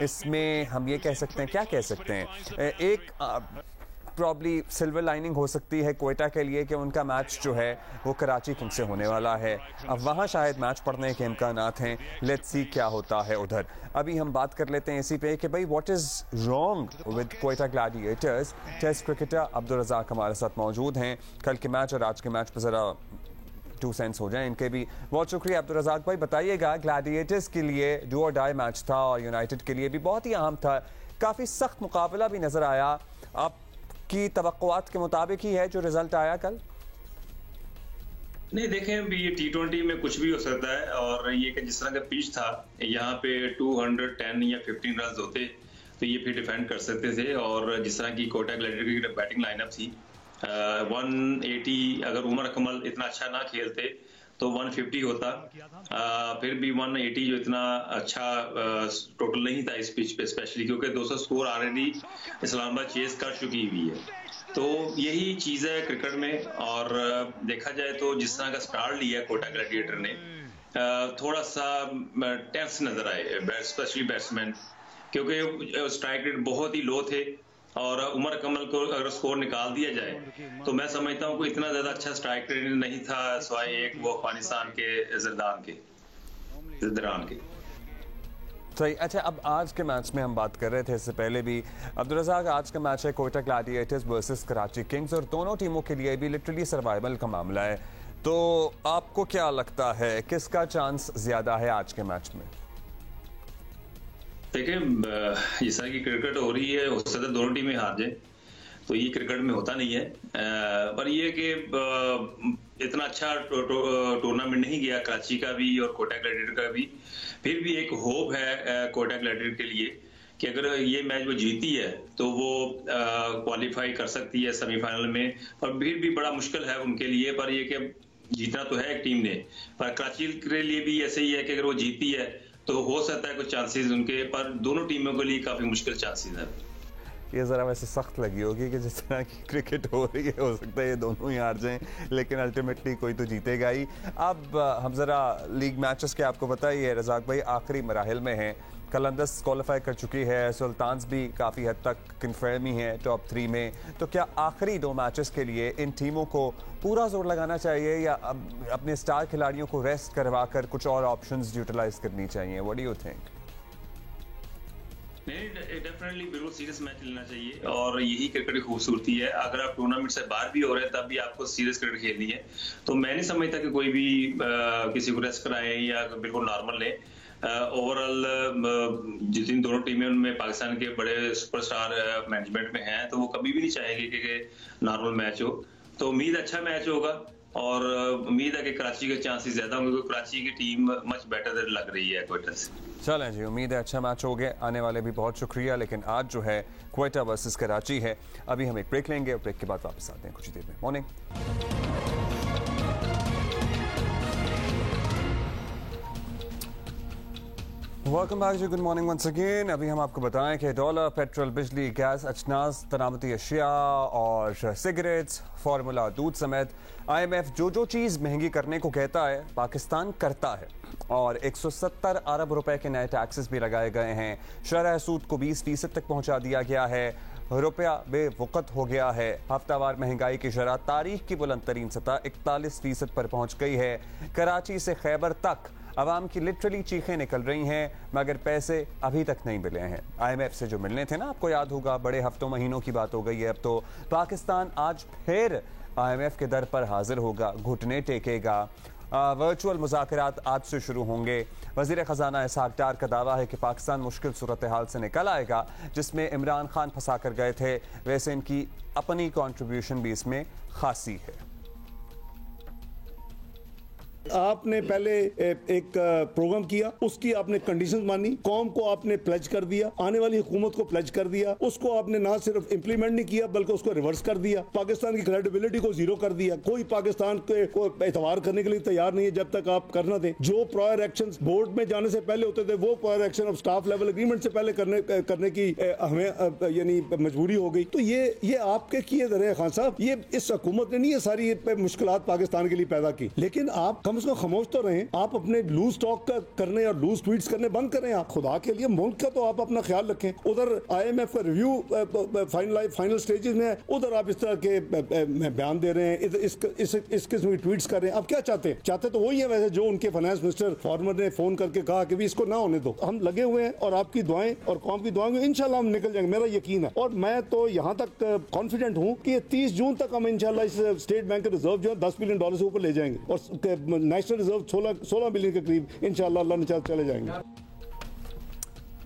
इसमें हम ये कह सकते हैं, क्या कह सकते हैं, एक प्रॉब्ली सिल्वर लाइनिंग हो सकती है क्वेटा के लिए कि उनका मैच जो है वो कराची किंग्स से होने वाला है। अब वहाँ शायद मैच पड़ने के इम्कानात हैं, लेट्स सी क्या होता है उधर। अभी हम बात कर लेते हैं इसी पे कि भाई what is wrong with Quetta Gladiators. Test cricketer Abdul Razzaq हमारे साथ मौजूद हैं। कल के मैच और आज के मैच पर ज़रा 2 सेंस हो जाए इनके भी। बहुत शुक्रिया अब्दुल रज़ाक भाई। बताइएगा, ग्लैडिएटर्स के लिए डू और डाई मैच था और यूनाइटेड के लिए भी बहुत ही अहम था, काफ़ी सख्त मुकाबला भी नज़र आया। आपकी तवक्कुआत के मुताबिक ही है जो रिजल्ट आया कल? नहीं, देखें अभी ये T20 में कुछ भी हो सकता है और ये कि जिस तरह का पिच था यहाँ पे 210 या 15 रन होते तो ये फिर डिफेंड कर सकते थे और जिस तरह की कोटा ग्लैडिएटर की बैटिंग लाइनअप थी 180, अगर उमर अकमल इतना अच्छा ना खेलते तो 150 होता, फिर भी 180 जो इतना अच्छा टोटल नहीं था इस पिच पे, स्पेशली क्योंकि 200 स्कोर ऑलरेडी इस्लामाबाद चेस कर चुकी हुई है। तो यही चीज़ है क्रिकेट में और देखा जाए तो जिस तरह का स्टार्ट लिया कोटा ग्लैडिएटर ने थोड़ा सा टेंस नजर आए स्पेशली बैट्समैन, क्योंकि स्ट्राइक रेट बहुत ही लो थे और उमर अकमल को अगर स्कोर निकाल दिया जाए तो मैं समझता हूँ कि इतना ज्यादा अच्छा स्ट्राइक रेट नहीं था सिवाय एक वो अफगानिस्तान के ज़िदरान के। सही। अच्छा, अब आज के मैच में हम बात कर रहे थे इससे पहले भी अब्दुल रज़ाक, आज का मैच है Quetta Gladiators versus Karachi Kings और दोनों टीमों के लिए भी लिटरली सर्वाइवल का मामला है। तो आपको क्या लगता है किसका चांस ज्यादा है आज के मैच में? देखिए, जिस तरह की क्रिकेट हो रही है हो सकता है दोनों टीमें हार जाए, तो ये क्रिकेट में होता नहीं है। पर ये कि इतना अच्छा टूर्नामेंट नहीं गया कराची का भी और कोटा ग्लैडिएटर का भी, फिर भी एक होप है कोटा ग्लैडिएटर के लिए कि अगर ये मैच वो जीती है तो वो क्वालिफाई कर सकती है सेमीफाइनल में, और फिर भी बड़ा मुश्किल है उनके लिए। पर ये कि जीतना तो है एक टीम ने, पर कराची के लिए भी ऐसे ही है कि अगर वो जीती है तो हो सकता है कुछ चांसेस उनके, पर दोनों टीमों के लिए काफी मुश्किल चांसेस है। ये ज़रा वैसे सख्त लगी होगी कि जिस तरह की क्रिकेट हो रही है हो सकता है ये दोनों ही हार जाएं, लेकिन अल्टीमेटली कोई तो जीतेगा ही। अब हम ज़रा लीग मैचेस के आपको बताइए रज़ाक भाई, आखिरी मराहिल में हैं। कलंदस क्वालिफाई कर चुकी है, सुल्तान्स भी काफ़ी हद तक कन्फर्म ही है टॉप 3 में। तो क्या आखिरी 2 मैचेस के लिए इन टीमों को पूरा जोर लगाना चाहिए या अपने स्टार खिलाड़ियों को रेस्ट करवा कर कुछ और ऑप्शंस यूटिलाइज करनी चाहिए? What do you think? नहीं, डेफिनेटली बिल्कुल सीरियस मैच लेना चाहिए और यही क्रिकेट की खूबसूरती है। अगर आप टूर्नामेंट से बाहर भी हो रहे हैं तब भी आपको सीरियस क्रिकेट खेलनी है। तो मैं नहीं समझता कि कोई भी किसी को रेस्ट कराए या बिल्कुल नॉर्मल लें। ओवरऑल जितनी दोनों टीमें उनमें पाकिस्तान के बड़े सुपरस्टार मैनेजमेंट में हैं, तो वो कभी भी नहीं चाहेंगे कि नॉर्मल मैच हो। तो उम्मीद अच्छा मैच होगा और उम्मीद है कि कराची के चांसेस ज्यादा होंगे क्योंकि कराची की टीम मच बेटर लग रही है क्वेटा से। चलें जी, उम्मीद है अच्छा मैच हो गया। आने वाले भी बहुत शुक्रिया, लेकिन आज जो है क्वेटा वर्सेस कराची है। अभी हम एक ब्रेक लेंगे और ब्रेक के बाद वापस आते हैं कुछ ही देर में। Morning. Welcome back ji, good morning once again. अभी हम आपको बताएं कि डॉलर, पेट्रोल, बिजली, गैस, अजनास, तनामती अशिया और सिगरेट्स, फार्मूला दूध समेत IMF जो चीज़ महंगी करने को कहता है पाकिस्तान करता है। और 170 अरब रुपए के नए टैक्सेस भी लगाए गए हैं। शरह सूद को 20% तक पहुंचा दिया गया है। रुपया बेवकत हो गया है। हफ्तावार महंगाई की शरह तारीख की बुलंद तरीन सतह 41% पर पहुंच गई है। कराची से खैबर तक आवाम की लिटरली चीखें निकल रही हैं, मगर पैसे अभी तक नहीं मिले हैं। IMF से जो मिलने थे ना, आपको याद होगा, बड़े हफ्तों महीनों की बात हो गई है। अब तो पाकिस्तान आज फिर IMF के दर पर हाजिर होगा, घुटने टेकेगा। वर्चुअल मुज़ाकरात आज से शुरू होंगे। वज़ीर ख़जाना इसहाक डार का दावा है कि पाकिस्तान मुश्किल सूरत हाल से निकल आएगा जिसमें इमरान खान फंसा कर गए थे। वैसे इनकी अपनी कॉन्ट्रीब्यूशन भी इसमें खासी है। आपने पहले एक प्रोग्राम किया, उसकी आपने कंडीशंस मानी, कौम को आपने प्लेज कर दिया, आने वाली हुकूमत को प्लेज कर दिया। उसको आपने ना सिर्फ इंप्लीमेंट नहीं किया बल्कि उसको रिवर्स कर दिया। पाकिस्तान की क्रेडिबिलिटी को जीरो कर दिया। कोई पाकिस्तान को एतवार करने के लिए तैयार नहीं है जब तक आप करना दें। जो प्रायर एक्शंस बोर्ड में जाने से पहले होते थे, वो प्रायर एक्शन अब स्टाफ लेवल एग्रीमेंट से पहले करने की हमें यानी मजबूरी हो गई। तो ये आपके किए दर खान साहब, ये इस हुकूमत ने नहीं ये सारी मुश्किलात पाकिस्तान के लिए पैदा की, लेकिन आप कम से कम खामोश तो रहें। आप अपने लूज टॉक करने और लूज ट्वीट्स करने बंद करें। आप खुदा के लिए मुल्क का तो आप अपना ख्याल रखें। उधर IMF का रिव्यू फाइनल स्टेजेस में है, उधर आप इस तरह के बयान दे रहे हैं, इस किस्म की ट्वीट्स कर रहे हैं। आप क्या चाहते हैं? चाहते तो वही है वैसे जो उनके फाइनेंस मिनिस्टर फॉर्मर ने फोन करके कहा कि भी इसको ना होने दो। हम लगे हुए हैं और आपकी दुआएं और कौम की दुआएं इंशाल्लाह हम निकल जाएंगे, मेरा यकीन है। और मैं तो यहाँ तक कॉन्फिडेंट हूँ कि 30 जून तक हम इंशाल्लाह इस स्टेट बैंक के रिजर्व जो है $10 बिलियन से ऊपर ले जाएंगे और नेशनल रिजर्व 16 बिलियन के करीब इंशाअल्लाह अल्लाह ने चाहा चले जाएंगे।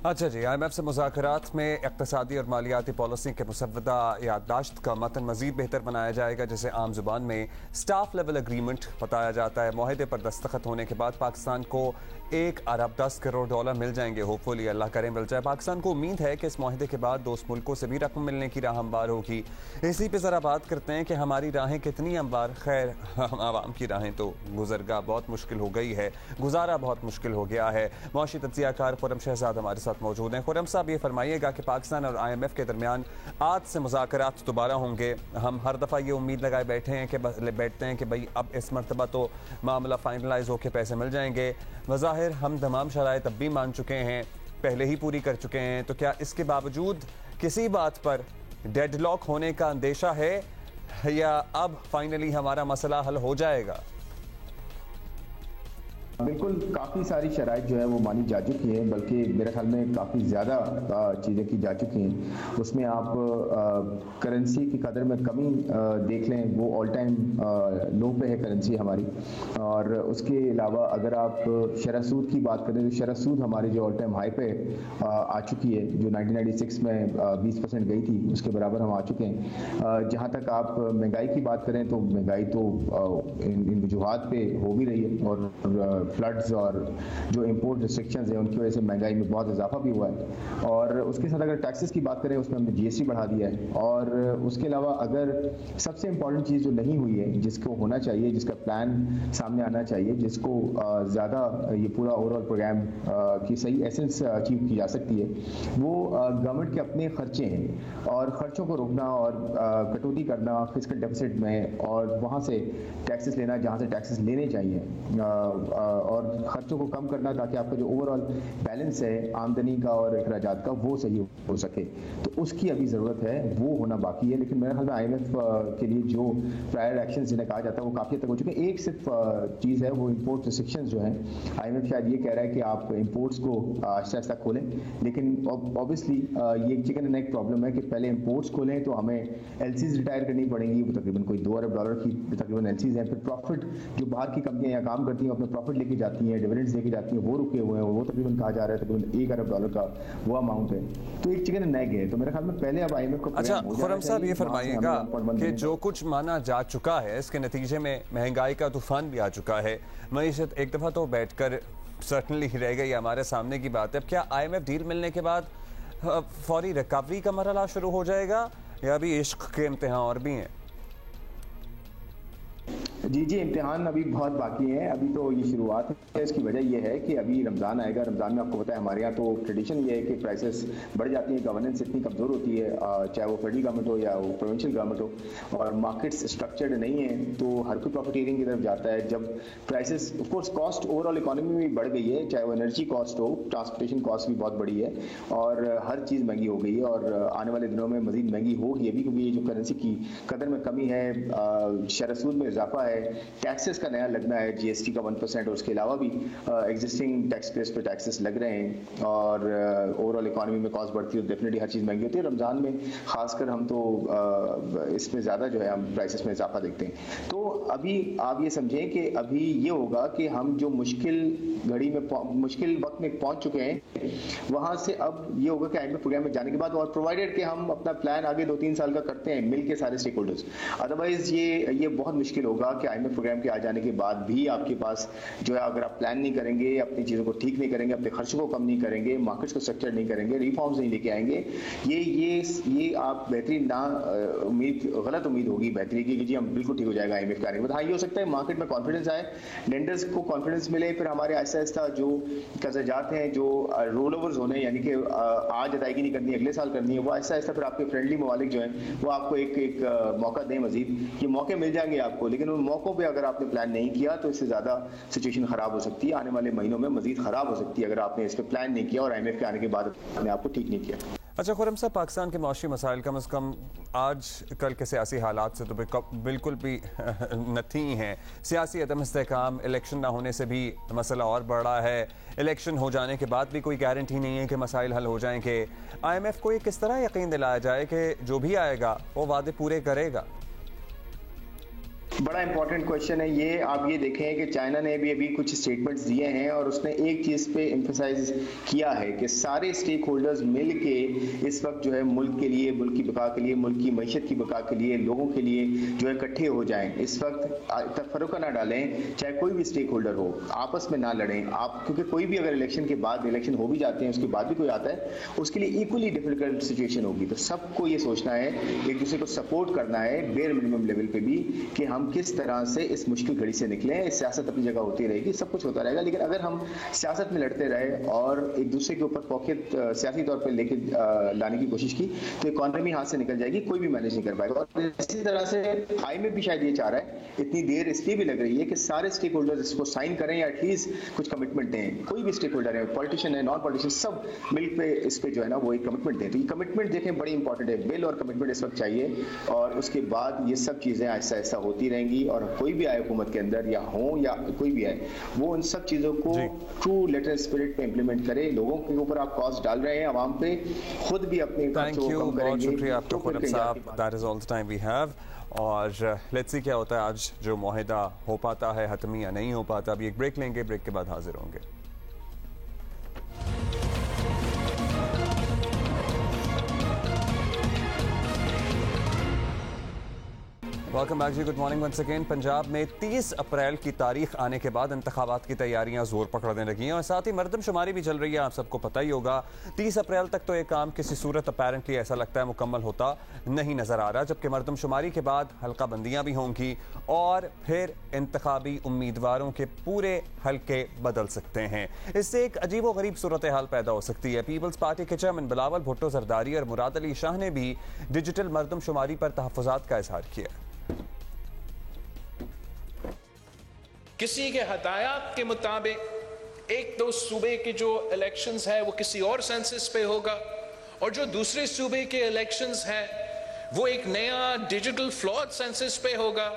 अच्छा जी, IMF से मुज़ाकरात में इक़्तिसादी और मालियाती पॉलिसी के मुसव्वदा याददाश्त का मतन मज़ीद बेहतर बनाया जाएगा, जिसे आम ज़ुबान में स्टाफ लेवल एग्रीमेंट बताया जाता है। मुआहदे पर दस्तखत होने के बाद पाकिस्तान को $1 अरब 10 करोड़ डॉलर मिल जाएंगे। होपफुली अल्लाह करे मिल जाए। पाकिस्तान को उम्मीद है कि इस मुआहदे के बाद दोस्त मुल्कों से भी रकम मिलने की राह हमवार होगी। इसी पे ज़रा बात करते हैं कि हमारी राहें कितनी हमवार। खैर, हम आवाम की राहें तो गुजरगा बहुत मुश्किल हो गई है, गुजारा बहुत मुश्किल हो गया है। मौशी तज्ज़ियाकार खुर्रम शहजाद हमारे साथ मौजूद हैं। खुर्रम साहब, ये फरमाइएगा कि पाकिस्तान और IMF के दरमियान आज से मुज़ाकरात दोबारा होंगे। हम हर दफ़ा ये उम्मीद लगाए बैठते हैं कि भाई अब इस मरतबा तो मामला फाइनलाइज होकर पैसे मिल जाएंगे। वज़ाहिर हम तमाम शराइत अब भी मान चुके हैं, पहले ही पूरी कर चुके हैं। तो क्या इसके बावजूद किसी बात पर डेडलॉक होने का अंदेशा है या अब फाइनली हमारा मसला हल हो जाएगा? बिल्कुल, काफ़ी सारी शराइत जो है वो मानी जा चुकी हैं, बल्कि मेरे ख्याल में काफ़ी ज़्यादा चीज़ें की जा चुकी हैं। उसमें आप करेंसी की कदर में कमी देख लें, वो ऑल टाइम लो पे है करेंसी हमारी। और उसके अलावा अगर आप शरह सूद की बात करें तो शरह सूद हमारी जो ऑल टाइम हाई पे आ चुकी है, जो 1996 में 20% गई थी, उसके बराबर हम आ चुके हैं। जहाँ तक आप महंगाई की बात करें तो महंगाई तो इन वजूहात पे हो भी रही है और फ्लड्स और जो इंपोर्ट रिस्ट्रिक्शंस हैं उनकी वजह से महंगाई में बहुत इजाफा भी हुआ है। और उसके साथ अगर टैक्सेस की बात करें, उसमें हमने GST बढ़ा दिया है। और उसके अलावा अगर सबसे इम्पॉर्टेंट चीज़ जो नहीं हुई है, जिसको होना चाहिए, जिसका प्लान सामने आना चाहिए, जिसको ज़्यादा ये पूरा ओवरऑल प्रोग्राम की सही एसेंस अचीव की जा सकती है, वो गवर्नमेंट के अपने खर्चे हैं। और खर्चों को रोकना और कटौती करना फिस्कल डेफिसिट में, और वहाँ से टैक्सेस लेना जहाँ से टैक्सेस लेने चाहिए, और खर्चों को कम करना ताकि आपका जो ओवरऑल बैलेंस है आमदनी का और अखराजात का वो सही हो सके, तो उसकी अभी ज़रूरत है, वो होना बाकी है। लेकिन मेरे ख्याल में IMF के लिए जो प्रायर एक्शन जिन्हें कहा जाता है वो काफ़ी हद तक हो चुके हैं। एक सिर्फ चीज़ है वो इम्पोर्ट रिस्ट्रिक्शंस जो हैं, IMF शायद ये कह रहा है कि आप इम्पोर्ट्स को आहिस्ता आहिस्ता खोलें, लेकिन ऑब्वियसली ये चिकन एंड एग प्रॉब्लम है कि पहले इम्पोर्ट्स खोलें तो हमें LCs रिटायर करनी पड़ेंगी, वो तकरीबन कोई $2 अरब की तकरीबन LCs हैं। फिर प्रॉफिट जो बाहर की कंपनियां यहाँ काम करती हैं अपने प्रॉफिट लेके जाती हैं, डिविडेंड्स लेके जाती हैं, वो रुके हुए हैं, वो तकरीबन कहा जा रहा है तकरीबन $1 अरब का वो अमाउंट है। तो एक चिकन एंड एग है। तो मेरे ख्याल में पहले अब IMF को अच्छा खुर्रम साहब ये फरमाइएगा कि जो कुछ माना जा चुका है इसके नतीजे में महंगाई का तूफान भी आ चुका है, मईशत एक दफ़ा तो बैठकर सर्टनली रह गई हमारे सामने की बात है। अब क्या IMF डील मिलने के बाद फौरी रिकवरी का मरहला शुरू हो जाएगा या अभी इश्क के इम्तिहान और भी हैं? जी इम्तिहान अभी बहुत बाकी हैं। अभी तो ये शुरुआत है। इसकी वजह यह है कि अभी रमज़ान आएगा। रमज़ान में आपको पता है हमारे यहाँ तो ट्रेडिशन ये है कि प्राइसेस बढ़ जाती हैं, गवर्नेंस इतनी कमज़ोर होती है, चाहे वो फेडरल गवर्नमेंट हो या वो प्रोविंशियल गवर्नमेंट हो, और मार्केट्स स्ट्रक्चर्ड नहीं है, तो हर कोई प्रॉफिटेरिंग की तरफ जाता है। जब prices of course cost overall economy में बढ़ गई है, चाहे वो एनर्जी कॉस्ट हो, ट्रांसपोर्टेशन कॉस्ट भी बहुत बढ़ी है और हर चीज़ महंगी हो गई है और आने वाले दिनों में मज़ीद महंगी होगी अभी, क्योंकि ये जो करेंसी की कदर में कमी है, शरह सूद में इजाफा है, टैक्सेस का नया लगना है, GST का 1% और उसके अलावा भी एग्जिस्टिंग टैक्स बेस पे टैक्सेस लग रहे हैं और ओवरऑल इकोनॉमी में कॉस्ट बढ़ती है तो डेफिनेटली हर चीज़ महंगी होती है। रमज़ान में खासकर हम तो इसमें ज़्यादा जो है हम प्राइसेस में इजाफा देखते हैं। तो अभी आप ये समझें कि अभी ये होगा कि हम जो मुश्किल घड़ी में मुश्किल वक्त में पहुँच चुके हैं, वहाँ से अब ये होगा कि IMF प्रोग्राम में जाने के बाद, और प्रोवाइडेड कि हम अपना प्लान आगे 2-3 साल का करते हैं मिल के सारे स्टेक होल्डर्स, अदरवाइज ये बहुत मुश्किल होगा कि IMF प्रोग्राम के आ जाने के बाद भी आपके पास जो है अगर आप प्लान नहीं करेंगे, अपनी चीज़ों को ठीक नहीं करेंगे, अपने खर्चों को कम नहीं करेंगे, मार्केट्स को स्ट्रक्चर नहीं करेंगे, रिफॉर्म्स नहीं लेके आएंगे, ये आप बेहतरीन ना गलत उम्मीद होगी बेहतरी की कि जी हम बिल्कुल ठीक हो जाएगा IMF के आने के बाद। हाँ, ये हो सकता है मार्केट में कॉन्फिडेंस आए, लेंडर्स को कॉन्फिडेंस मिले, फिर हमारे आहिस्ता आहिस्ता जो कर्जात हैं, जो रोल ओवर्स होने यानी कि आज अदायगी नहीं करनी अगले साल करनी है, वो आहिस्ता आहिस्ता फिर आपके फ्रेंडली ममालिक जो हैं वो आपको एक मौका दें, मजीद ये मौके मिल जाएंगे आपको, लेकिन उन मौकों पर अगर आपने प्लान नहीं किया तो इससे ज़्यादा सिचुएशन ख़राब हो सकती है, आने वाले महीनों में मजीद ख़राब हो सकती है अगर आपने इस पर प्लान नहीं किया और IMF के आने के बाद अपने आप को ठीक नहीं किया। अच्छा खुर्रम साहब, पाकिस्तान के मौशी मसाइल कम अज़ कम आज कल के सियासी हालात से तो बिल्कुल भी नथी हैं। सियासी अदम इस्तेहकाम, इलेक्शन ना होने से भी मसला और बड़ा है, इलेक्शन हो जाने के बाद भी कोई गारंटी नहीं है कि मसाइल हल हो जाएंगे। IMF को ये किस तरह यकीन दिलाया जाए कि जो भी आएगा वो वादे पूरे करेगा? बड़ा इंपॉर्टेंट क्वेश्चन है ये। आप ये देखें कि चाइना ने भी अभी कुछ स्टेटमेंट्स दिए हैं और उसने एक चीज़ पे एम्फसाइज किया है कि सारे स्टेक होल्डर्स मिल के इस वक्त जो है मुल्क के लिए, मुल्क की बका के लिए, मुल्क की मईशत की बका के लिए, लोगों के लिए जो है इकट्ठे हो जाएं। इस वक्त तफरुका ना डालें, चाहे कोई भी स्टेक होल्डर हो, आपस में ना लड़ें आप, क्योंकि कोई भी अगर इलेक्शन के बाद, इलेक्शन हो भी जाते हैं उसके बाद भी कोई आता है, उसके लिए इक्वली डिफिकल्ट सिचुएशन होगी। तो सबको ये सोचना है, एक दूसरे को सपोर्ट करना है बेयर मिनिमम लेवल पे भी, कि हम किस तरह से इस मुश्किल घड़ी से निकलें। सियासत अपनी जगह होती रहेगी, सब कुछ होता रहेगा, लेकिन अगर हम सियासत में लड़ते रहे और एक दूसरे के ऊपर पॉकेट सियासी तौर पर लेके लाने की कोशिश की तो इकॉनमी हाथ से निकल जाएगी, कोई भी मैनेज नहीं कर पाएगा। और इसी तरह से IMF भी शायद ये चाह रहा है, इतनी देर इसलिए भी लग रही है कि सारे स्टेक होल्डर्स इसको साइन करें या एटलीस्ट कुछ कमिटमेंट दें। कोई भी स्टेक होल्डर है, पॉलिटिशियन है, नॉन पॉलिटिशियन, सब मिल पे इस पे जो है ना वो एक कमिटमेंट दें। तो ये कमिटमेंट देखें बड़ी इंपॉर्टेंट है, बिल और कमिटमेंट इस वक्त चाहिए, और उसके बाद ये सब चीज़ें ऐसा ऐसा होती रहेंगी। और कोई भी आए हुकूमत के अंदर या हो या कोई भी आए, वो उन सब चीज़ों को ट्रू लेटर स्पिरिट पे इंप्लीमेंट करे। लोगों के ऊपर आप कॉस्ट डाल रहे हैं, आवाम पे, खुद भी अपने खर्चों को कम करेंगे। बहुत शुक्रिया आपका खुर्रम साहब, that is all the time we have. और लेट्स सी क्या होता है आज, जो मुआहिदा हो पाता है हतमी या नहीं हो पाता। अभी एक ब्रेक लेंगे, ब्रेक के बाद हाजिर होंगे। Welcome back ji, good morning once again. Punjab में 30 अप्रैल की तारीख आने के बाद इंतखाबात की तैयारियां जोर पकड़ने लगी हैं और साथ ही मरदमशुमारी भी चल रही है। आप सबको पता ही होगा 30 अप्रैल तक तो ये काम किसी सूरत अपेरेंटली ऐसा लगता है मुकम्मल होता नहीं नजर आ रहा, जबकि मरदमशुमारी के बाद हल्का बंदियां भी होंगी और फिर इंतखाबी उम्मीदवारों के पूरे हल्के बदल सकते हैं। इससे एक अजीब व गरीब सूरत हाल पैदा हो सकती है। पीपल्स पार्टी के चेयरमैन बिलावल भुट्टो जरदारी और मुराद अली शाह ने भी डिजिटल मरदमशुमारी पर तहफ़्फ़ुज़ात का इजहार किया। किसी के हदायत के मुताबिक एक दो सूबे के जो इलेक्शंस है वो किसी और सेंसस पे होगा, और जो दूसरे सूबे के इलेक्शंस है वो एक नया डिजिटल फ्लॉड सेंसस पे होगा,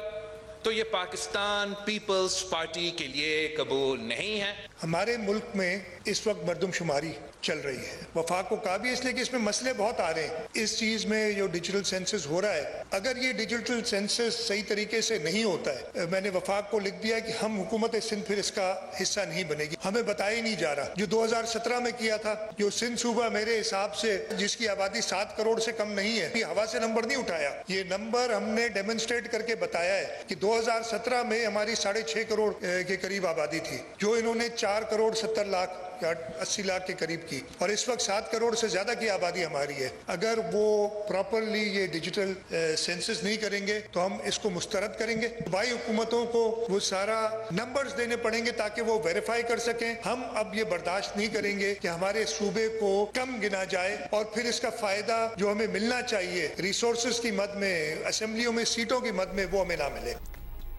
तो ये पाकिस्तान पीपल्स पार्टी के लिए कबूल नहीं है। हमारे मुल्क में इस वक्त मरदमशुमारी चल रही है। वफाक को कहा भी इसलिए कि इसमें मसले बहुत आ रहे हैं। इस चीज में जो डिजिटल सेंसस हो रहा है, अगर ये डिजिटल सेंसस सही तरीके से नहीं होता है, मैंने वफाक को लिख दिया कि हम हुकूमत सिंध फिर इसका हिस्सा नहीं बनेगी। हमें बताया ही नहीं जा रहा। जो 2017 में किया था, जो सिंध सूबा मेरे हिसाब से जिसकी आबादी 7 करोड़ से कम नहीं है, हवा से नंबर नहीं उठाया। ये नंबर हमने डेमोन्स्ट्रेट करके बताया है कि 2017 में हमारी 6.5 करोड़ के करीब आबादी थी, जो इन्होंने 4 करोड़ 70 लाख या 80 लाख के करीब की, और इस वक्त 7 करोड़ से ज्यादा की आबादी हमारी है। अगर वो प्रॉपरली ये डिजिटल सेंसस नहीं करेंगे तो हम इसको मुस्तरद करेंगे। भाई हुकूमतों को वो सारा नंबर्स देने पड़ेंगे ताकि वो वेरीफाई कर सकें। हम अब ये बर्दाश्त नहीं करेंगे कि हमारे सूबे को कम गिना जाए और फिर इसका फायदा जो हमें मिलना चाहिए रिसोर्सेज की मद में, असेंबलियों में सीटों की मद में, वो हमें ना मिले।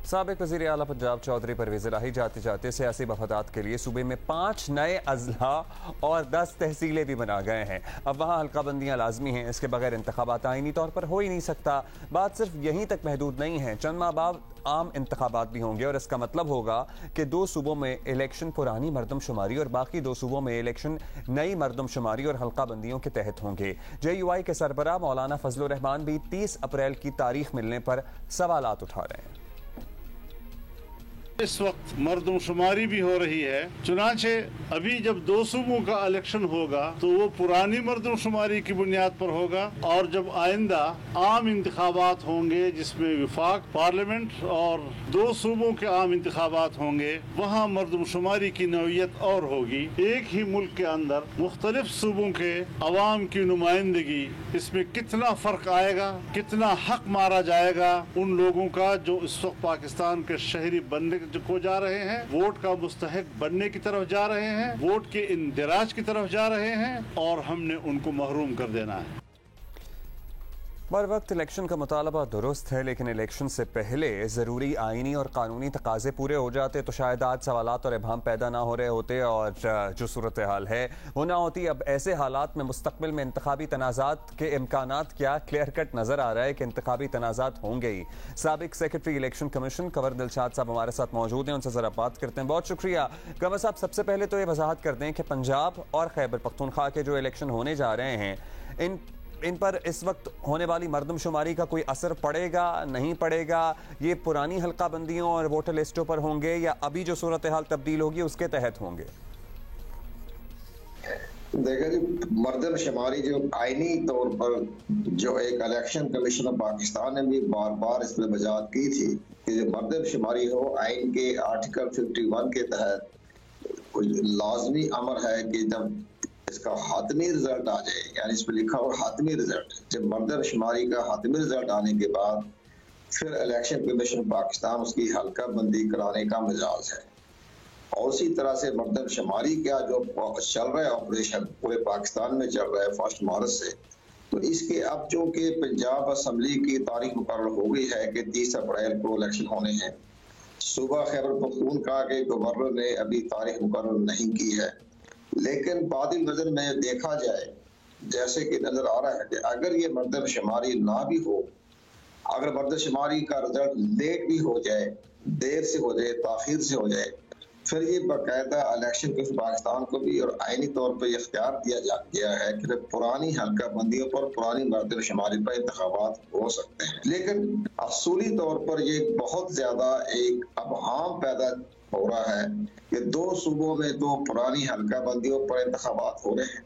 साबिक वज़ीर आला पंजाब चौधरी परवेज़ इलाही जाते जाते सियासी मफादात के लिए सूबे में 5 नए अजला और 10 तहसीलें भी बना गए हैं। अब वहाँ हल्काबंदियाँ लाजमी हैं, इसके बगैर इंतखाबात आईनी तौर पर हो ही नहीं सकता। बात सिर्फ यहीं तक महदूद नहीं है, चंद माह बाद आम इंतखाबात भी होंगे और इसका मतलब होगा कि 2 सूबों में इलेक्शन पुरानी मरदमशुमारी और बाकी 2 सूबों में इलेक्शन नई मरदमशुमारी और हल्काबंदियों के तहत होंगे। JUI के सरबराह मौलाना फजलुर रहमान भी 30 अप्रैल की तारीख मिलने पर सवालात उठा रहे हैं। इस वक्त मरदमशुमारी भी हो रही है, चुनाचे अभी जब 2 सूबों का इलेक्शन होगा तो वो पुरानी मरदमशुमारी की बुनियाद पर होगा, और जब आइंदा आम इंतखाबात होंगे जिसमें विफाक पार्लियामेंट और 2 सूबों के आम इंतखाबात होंगे, वहाँ मरदमशुमारी की नौइयत और होगी। एक ही मुल्क के अंदर मुख्तलिफ सूबों के अवाम की नुमाइंदगी, इसमें कितना फर्क आएगा, कितना हक मारा जाएगा उन लोगों का जो इस वक्त पाकिस्तान के शहरी बनने को जा रहे हैं, वोट का मुस्तहिक बनने की तरफ जा रहे हैं, वोट के इंदिराज की तरफ जा रहे हैं, और हमने उनको महरूम कर देना है। बर वक्त इलेक्शन का मुतालबा दुरुस्त है, लेकिन इलेक्शन से पहले ज़रूरी आइनी और कानूनी तकाजे पूरे हो जाते तो शायद आज सवालात और इबहम पैदा ना हो रहे होते और जो सूरत हाल है वो ना होती। अब ऐसे हालात में मुस्तकबिल में इंतखाबी तनाज़ात के इम्कानात क्या क्लियर कट नज़र आ रहा है कि इंतखाबी तनाज़ात होंगे ही। साबिक secretary election commission Kanwar Dilshad साहब हमारे साथ मौजूद हैं, उनसे ज़रा बात करते हैं। बहुत शुक्रिया कंवर साहब। सबसे पहले तो ये वजाहत कर दें कि पंजाब और खैबर पख्तूनख्वा के जो इलेक्शन होने जा रहे हैं, इन पर इस वक्त होने वाली मरदमशुमारी का कोई असर पड़ेगा नहीं पड़ेगा? ये पुरानी हल्काबंदियों और वोटर लिस्टों पर होंगे या अभी जो सूरत हाल तब्दील होगी उसके तहत होंगे? देखा जी, मरदमशुमारी जो आईनी तौर पर जो एक इलेक्शन कमीशन ऑफ पाकिस्तान ने भी बार बार इस पर वजाहत की थी कि जो मरदमशुमारी हो आइन के आर्टिकल 51 के तहत लाजमी अमर है कि जब इसका हातमी रिजल्ट आ जाए, यानी इस पर लिखा हुआ हातमी रिजल्ट, जब मरदमशुमारी का हातमी रिजल्ट आने के बाद फिर इलेक्शन कमीशन पाकिस्तान उसकी हल्का बंदी कराने का मिजाज है। और उसी तरह से मरदमशुमारी का जो चल रहा है ऑपरेशन पूरे पाकिस्तान में चल रहा है 1 मार्च से, तो इसके अब चूंकि पंजाब असम्बली की तारीख मुकर्रर हो गई है कि 30 अप्रैल को इलेक्शन होने हैं। सूबा खैबर पख्तूनख्वा के गवर्नर ने अभी तारीख मुकर्रर नहीं की है, लेकिन बादी नजर में देखा जाए जैसे कि नजर आ रहा है कि अगर ये मरदमशुमारी ना भी हो, अगर मरदमशुमारी का रिजल्ट लेट भी हो जाए, देर से हो जाए, ताखीर से हो जाए, फिर ये बाकायदा इलेक्शन के पाकिस्तान को भी और आईनी तौर पर इख्तियार दिया गया है कि पुरानी हल्का बंदियों पर, पुरानी मरदमशुमारी पर इंतखाबात हो सकते हैं। लेकिन असूली तौर पर ये बहुत ज्यादा एक अबहाम पैदा हो रहा है कि 2 सूबों में 2 पुरानी हल्का बंदियों पर इंतखाबात हो रहे हैं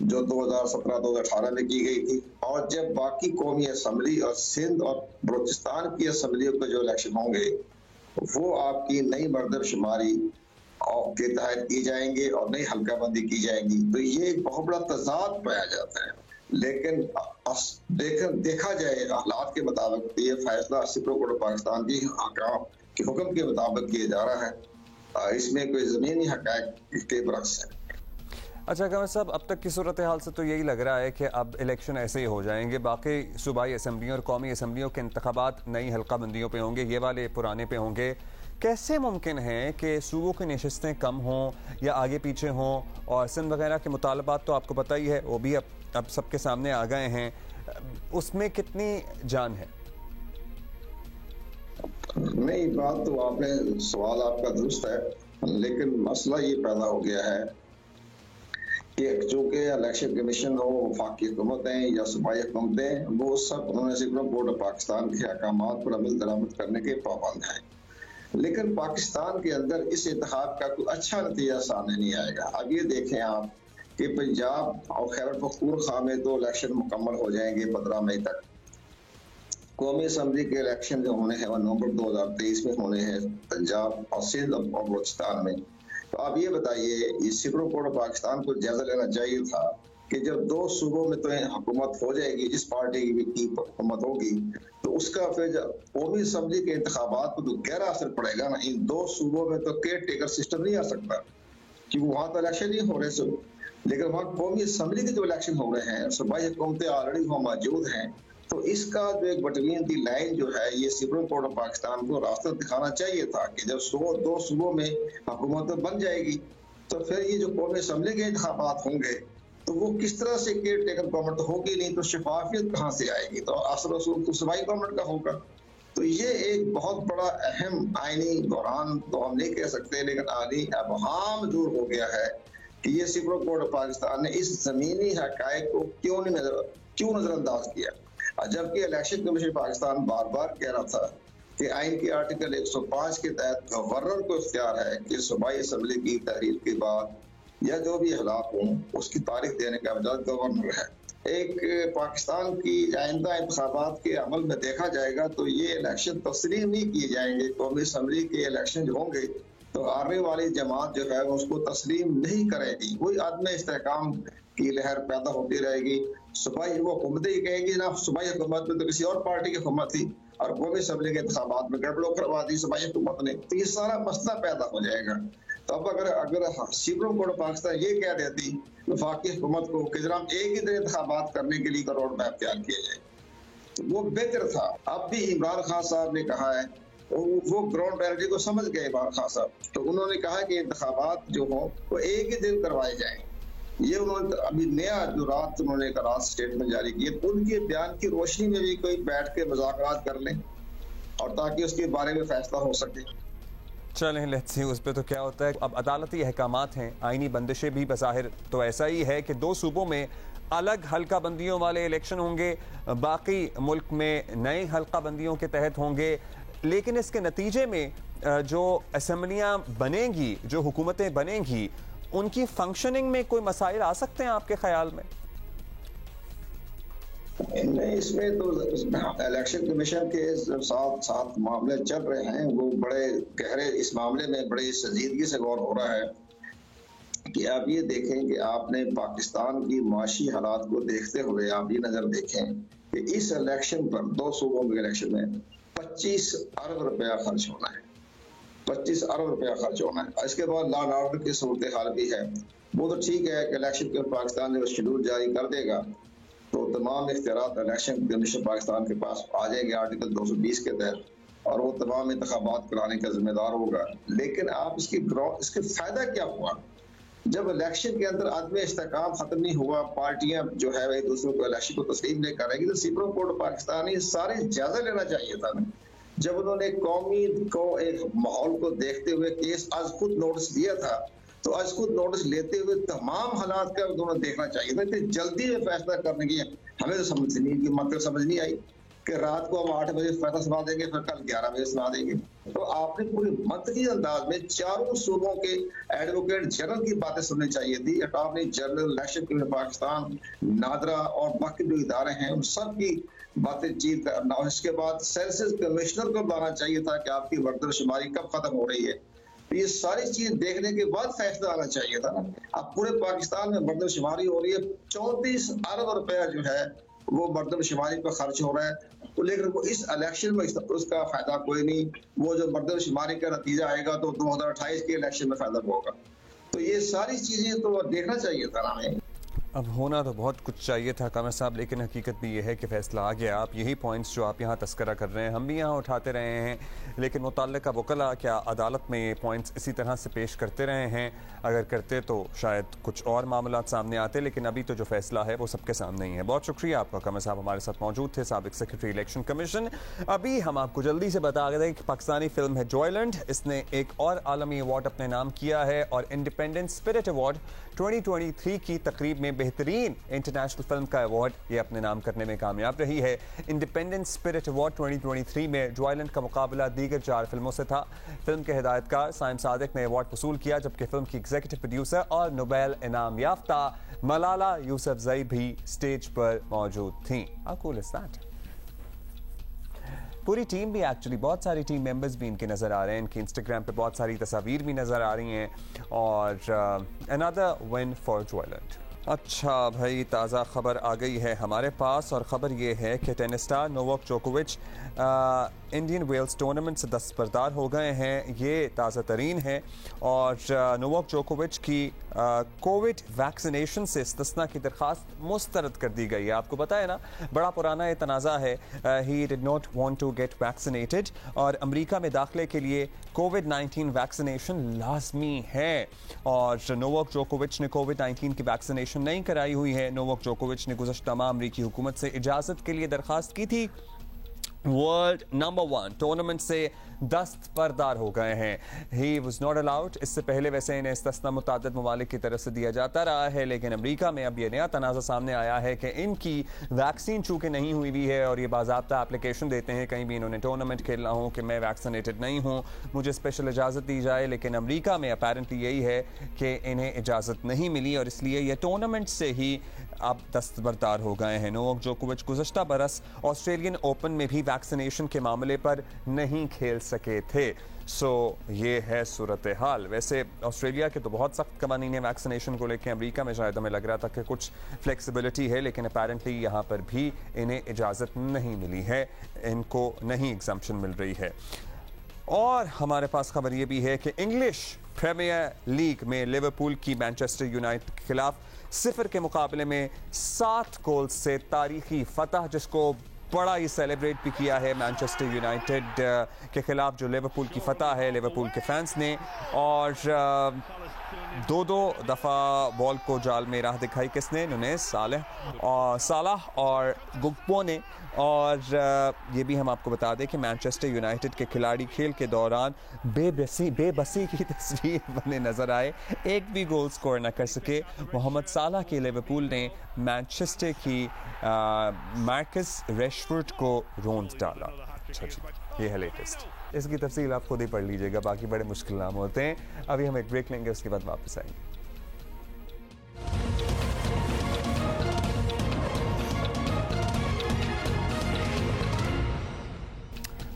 जो 2017-2018 में की गई थी, और जब बाकी कौमी असम्बली और सिंध और बलूचिस्तान की असम्बलियों के जो इलेक्शन होंगे वो आपकी नई मरदमशुमारी के तहत की जाएंगे और नई हल्का बंदी की जाएगी। तो ये एक बहुत बड़ा तजाद पाया जाता है। लेकिन देखा जाए हालात के मुताबिक ये फैसला सुप्रीम कोर्ट पाकिस्तान की हकाम के हुक्म के मुताबिक किया जा रहा है, इसमें कोई जमीनी हक़ाइक़ के बरक्स है। अच्छा कमर साहब, अब तक की सूरत हाल से तो यही लग रहा है कि अब इलेक्शन ऐसे ही हो जाएंगे, बाकी सूबाई असम्बलियों और कौमी असम्बलियों के इंतखाबात नई हल्का बंदियों पे होंगे, ये वाले पुराने पे होंगे। कैसे मुमकिन है कि सूबों की नशस्तें कम हों या आगे पीछे हों? और सिंध वगैरह के मुतालबात तो आपको पता ही है, वो भी अब सबके सामने आ गए हैं, उसमें कितनी जान है? नहीं, बात तो आपने, सवाल आपका दुरुस्त है, लेकिन मसला ये पैदा हो गया है कि जो कि इलेक्शन कमीशन हो, वफाकी हुकूमतें या सूबाई हुकूमतें, वो सब उन्होंने सुप्रीम कोर्ट ऑफ पाकिस्तान के अहकामात पर अमल दरामद करने के पाबंद हैं। लेकिन पाकिस्तान के अंदर इस इंतखाब का कोई अच्छा नतीजा सामने नहीं आएगा। अब ये देखें आप कि पंजाब और खैबर पख्तूनख्वा में तो इलेक्शन मुकम्मल हो जाएंगे 15 मई तक। कौमी असम्बली के इलेक्शन जो होने हैं वो नवंबर 2023 में होने हैं पंजाब और सिंध और बलूचिस्तान में। तो आप ये बताइए, ये सुप्रीम कोर्ट ऑफ पाकिस्तान को जायजा लेना चाहिए था कि जब 2 सूबों में तो हुकूमत हो जाएगी, जिस पार्टी की हुकूमत होगी, तो उसका फिर कौमी असम्बली के इंतखाबात पर तो गहरा असर पड़ेगा ना। इन 2 सूबों में तो केयर टेकर सिस्टम नहीं आ सकता, क्योंकि वहाँ तो इलेक्शन नहीं हो रहे सब, लेकिन वहाँ कौमी असम्बली के जो इलेक्शन हो रहे हैं, सूबाई हुकूमतें ऑलरेडी वहाँ मौजूद हैं। तो इसका जो एक बिटवीन दी लाइन जो है, ये सुप्रीम कोर्ट ऑफ पाकिस्तान को रास्ता दिखाना चाहिए था कि जब 2 सूबों में हुकूमत बन जाएगी तो फिर ये जो कौमी असम्बली के इंतखाबात होंगे तो वो किस तरह से केयर टेकर गवर्नमेंट होगी, नहीं तो शफाफियत कहाँ से आएगी, तो असर रसूल तो सूबाई गवर्नमेंट का होगा। तो ये एक बहुत बड़ा अहम आईनी बहरान तो हम नहीं कह सकते, लेकिन आईनी अबहाम दूर हो गया है कि ये सुप्रीम कोर्ट ऑफ पाकिस्तान ने इस जमीनी हकायक को क्यों नजरअंदाज किया। जबकि इलेक्शन कमीशन पाकिस्तान बार बार कह रहा था कि आइन के आर्टिकल 105 के तहत गवर्नर को इख्तियार है कि सूबाई असम्बली की तहरीर के बाद या जो भी हालात हों उसकी तारीख देने का इजाज़त गवर्नर है। एक पाकिस्तान की आइंदा इंतखाबात के अमल में देखा जाएगा तो ये इलेक्शन तस्लीम नहीं किए जाएंगे। कौमी असम्बली के इलेक्शन जो होंगे तो आने वाली जमात जो है उसको तस्लीम नहीं करेगी, वही आदमी इस्तेहकाम की लहर पैदा होती रहेगी। सूबाई वो हुकूमतें ही कहेगी ना, सूबाई हुकूमत में तो किसी और पार्टी की हुकूमत थी और कौमी असम्बली के इंतखाबात में गड़बड़ करवा दी सूबाई हुकूमत ने, तो ये सारा मसला पैदा हो जाएगा। तो अब अगर सुप्रीम कोर्ट ऑफ पाकिस्तान ये कह देती वफाकी हुकूमत को कि जरा एक ही दिन इंतखाबात करने के लिए रोड मैप तैयार किया जाए, तो वो बेहतर था। अब भी इमरान खान साहब ने कहा है, वो ग्राउंड रियलिटी को समझ गए इमरान खान साहब, तो उन्होंने कहा कि इंतखाबात जो हो वो एक ही दिन करवाए जाएं। ये उन्होंने अभी नया जो रात उन्होंने एक रात स्टेटमेंट जारी की, उनके बयान की रोशनी में भी कोई बैठ के मुज़ाकरात कर लें और ताकि उसके बारे में फैसला हो सके। चलें, लेट्स सी उस पर तो क्या होता है। अब अदालती अहकामात हैं, आईनी बंदिशें भी बज़ाहिर तो ऐसा ही है कि 2 सूबों में अलग हल्का बंदियों वाले इलेक्शन होंगे, बाकी मुल्क में नए हल्का बंदियों के तहत होंगे, लेकिन इसके नतीजे में जो असम्बलियाँ बनेंगी, जो हुकूमतें बनेंगी, उनकी फंक्शनिंग में कोई मसाइल आ सकते हैं आपके ख्याल में? नहीं, इसमें तो इलेक्शन कमीशन के साथ मामले चल रहे हैं, वो बड़े गहरे, इस मामले में बड़ी संजीदगी से गौर हो रहा है कि आप ये देखें कि आपने पाकिस्तान की माशी हालात को देखते हुए आप ये नजर देखें कि इस इलेक्शन पर 2 सूबों के इलेक्शन में 25 अरब रुपया खर्च होना है, 25 अरब रुपया खर्च होना है। इसके बाद लॉ एंड ऑर्डर की सूरत हाल भी है। वो तो ठीक है कि इलेक्शन के पाकिस्तान ने शेड्यूल जारी कर देगा तो तमाम इख्तियारात इलेक्शन कमीशन पाकिस्तान के पास आ जाएंगे आर्टिकल 220 के तहत, और वो तमाम इंतखाबात कराने का जिम्मेदार होगा। लेकिन आप इसके फायदा क्या हुआ जब इलेक्शन के अंदर आदमी इस्तेहकाम खत्म नहीं हुआ, पार्टियां जो है एक दूसरे को इलेक्शन को तस्लीम नहीं करेंगी, तो सुप्रीम कोर्ट ऑफ पाकिस्तान ने सारे जायजा लेना चाहिए था ना। जब उन्होंने कौमी को एक माहौल को देखते हुए केस आज खुद नोटिस दिया था, तो आज खुद नोटिस लेते हुए तमाम हालात का उन्होंने देखना चाहिए था। इतनी जल्दी में फैसला करने की हमें तो समझ नहीं आई कि रात को हम 8 बजे फैसला सुना देंगे, फिर कल 11 बजे सुना देंगे। तो आपने पूरी मंतकी अंदाज में चारों सूबों के एडवोकेट जनरल की बातें सुननी चाहिए थी। Attorney general, election commission Pakistan, NADRA और बाकी जो इदारे हैं उन सब की बातचीत करना, और इसके बाद सेंसस कमिश्नर को बुलाना चाहिए था कि आपकी मरदमशुमारी कब खत्म हो रही है। तो ये सारी चीज देखने के बाद फैसला आना चाहिए था ना। अब पूरे पाकिस्तान में मरदमशुमारी हो रही है, 34 अरब रुपया जो है वो मरदमशुमारी पर खर्च हो रहा है, तो लेकिन वो इस इलेक्शन में उसका फायदा कोई नहीं। वो जो मरदमशुमारी का नतीजा आएगा तो 2028 के इलेक्शन में फायदा होगा। तो ये सारी चीजें तो देखना चाहिए था ना हमें। अब होना तो बहुत कुछ चाहिए था कामर साहब, लेकिन हकीकत भी ये है कि फ़ैसला आ गया। आप यही पॉइंट्स जो आप यहाँ तस्करा कर रहे हैं हम भी यहाँ उठाते रहे हैं, लेकिन मुतल्लिका वकला क्या अदालत में ये पॉइंट्स इसी तरह से पेश करते रहे हैं? अगर करते तो शायद कुछ और मामला सामने आते, लेकिन अभी तो जो फ़ैसला है वो सबके सामने ही है। बहुत शुक्रिया आपका कामर साहब, हमारे साथ मौजूद थे, साबिक सेक्रेटरी इलेक्शन कमीशन। अभी हम आपको जल्दी से बता दें कि पाकिस्तानी फिल्म है जॉयलैंड, इसने एक और आलमी अवार्ड अपने नाम किया है और इंडिपेंडेंट स्पिरिट अवार्ड 2023 की तकरीब में बेहतरीन इंटरनेशनल फिल्म का अवार्ड ये अपने नाम करने में कामयाब रही है। इंडिपेंडेंट स्पिरिट अवार्ड 2023 में जॉयलैंड का मुकाबला दीगर 4 फिल्मों से था। फिल्म के हिदायतकार साइम सादिक ने अवार्ड वसूल किया, जबकि फिल्म की एग्जीक्यूटिव प्रोड्यूसर और नोबेल इनाम याफ्ता मलाला यूसुफजई भी स्टेज पर मौजूद थी। How cool is that? पूरी टीम भी एक्चुअली बहुत सारी टीम मेंबर्स भी इनके नज़र आ रहे हैं, इनकी इंस्टाग्राम पे बहुत सारी तस्वीर भी नज़र आ रही हैं और अनदर विन फॉर जॉयलैंड। अच्छा भाई, ताज़ा खबर आ गई है हमारे पास और ख़बर ये है कि टेनिस स्टार नोवाक जोकोविच इंडियन वेल्स टूर्नामेंट से दस्तबरदार हो गए हैं। ये ताज़ा तरीन है और नोवाक जोकोविच की कोविड वैक्सीनेशन से इस्तिस्ना की दरख्वास्त मुस्तरद कर दी गई है। आपको पता है ना, बड़ा पुराना ये तनाज़ा है, he did not want to get vaccinated और अमेरिका में दाखिले के लिए कोविड-19 वैक्सीनेशन लाजमी है और नोवाक जोकोविच ने कोविड-19 की वैक्सीनेशन नहीं कराई हुई है। नोवाक जोकोविच ने गुज़श्ता माह अमरीकी हुकूमत से इजाज़त के लिए दरख्वास्त की थी। वर्ल्ड नंबर 1 टूर्नामेंट से दस्तबरदार हो गए हैं। He was not allowed. इससे पहले वैसे इन्हें इस्तिस्ना मुतादिद ममालिक की तरफ से दिया जाता रहा है, लेकिन अमेरिका में अब ये नया तनाज़ा सामने आया है कि इनकी वैक्सीन चूँकि नहीं हुई भी है और ये बाज़ाब्ता एप्लीकेशन देते हैं कहीं भी इन्होंने टूर्नामेंट खेलना हो कि मैं वैक्सीनेटेड नहीं हूँ, मुझे स्पेशल इजाज़त दी जाए, लेकिन अमेरिका में अपेरेंटली यही है कि इन्हें इजाज़त नहीं मिली और इसलिए ये टूर्नामेंट से ही अब दस्तबरदार हो गए हैं। नोवाक जोकोविच गुज़श्ता बरस ऑस्ट्रेलियन ओपन में भी वैक्सीनेशन के मामले पर नहीं खेल सके थे। ये है सूरत हाल। वैसे ऑस्ट्रेलिया के तो बहुत सख्त कवानीन है वैक्सीनेशन को लेकर, अमेरिका में शायद हमें लग रहा था कि कुछ फ्लेक्सिबिलिटी है, लेकिन अपेरेंटली यहाँ पर भी इन्हें इजाज़त नहीं मिली है, इनको नहीं एग्जम्पशन मिल रही है। और हमारे पास खबर ये भी है कि इंग्लिश प्रीमियर लीग में लिवरपूल की मैनचेस्टर यूनाइटेड के खिलाफ 0 के मुकाबले में 7 गोल से तारीखी फतह, जिसको बड़ा ही सेलिब्रेट भी किया है मैनचेस्टर यूनाइटेड के खिलाफ जो लिवरपूल की फतह है लिवरपूल के फैंस ने। और 2 दफ़ा बॉल को जाल में राह दिखाई किसने? नुनेस, सालाह और गुग्बो ने। और ये भी हम आपको बता दें कि मैनचेस्टर यूनाइटेड के खिलाड़ी खेल के दौरान बेबसी की तस्वीर बने नजर आए, एक भी गोल स्कोर न कर सके। मोहम्मद सालाह के लिवरपूल ने मैनचेस्टर की मार्कस रेशफोर्ड को रोंद डाला। अच्छा जी, ये है लेटेस्ट। इसकी तफसील आप खुद ही पढ़ लीजिएगा, बाकी बड़े मुश्किल नाम होते हैं। अभी हम एक ब्रेक लेंगे, उसके बाद वापस आएंगे।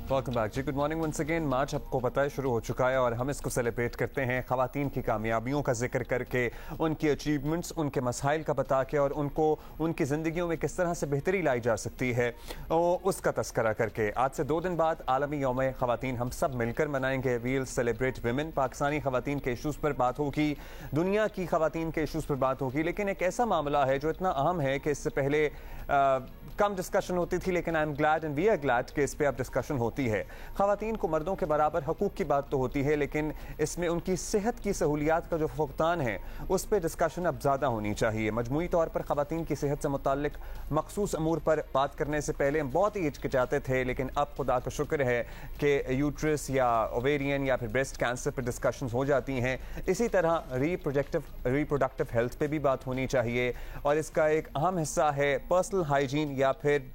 Welcome back ji, good morning once again. मार्च आपको पता है शुरू हो चुका है और हम इसको सेलिब्रेट करते हैं ख़वातीन की कामयाबियों का जिक्र करके, उनकी अचीवमेंट्स, उनके मसाइल का बता के और उनको उनकी ज़िंदगियों में किस तरह से बेहतरी लाई जा सकती है उसका तस्करा करके। आज से 2 दिन बाद आलमी यौम ख़वातीन हम सब मिलकर मनाएंगे। We'll celebrate women. पाकिस्तानी ख़वातीन के इशूज़ पर बात होगी, दुनिया की ख़वातीन के इशूज़ पर बात होगी, लेकिन एक ऐसा मामला है जो इतना अहम है कि इससे पहले कम डिस्कशन होती थी, लेकिन I am glad and we are glad कि इस पर अब डिस्कशन होती है। ख़वातीन को मर्दों के बराबर हकूक़ की बात तो होती है, लेकिन इसमें उनकी सेहत की सहूलियात का जो फुकदान है उस पर डिस्कशन अब ज़्यादा होनी चाहिए। मजमूई तौर पर ख़वातीन की सेहत से मुताल्लिक मखसूस अमूर पर बात करने से पहले हम बहुत ही हिचकिचाते थे, लेकिन अब खुदा का शुक्र है कि यूट्रस या ओवेरियन या फिर ब्रेस्ट कैंसर पर डिस्कशन हो जाती हैं। इसी तरह रिप्रोडक्टिव हेल्थ पे भी बात होनी चाहिए और इसका एक अहम हिस्सा है पर्सनल हाइजीन या फिर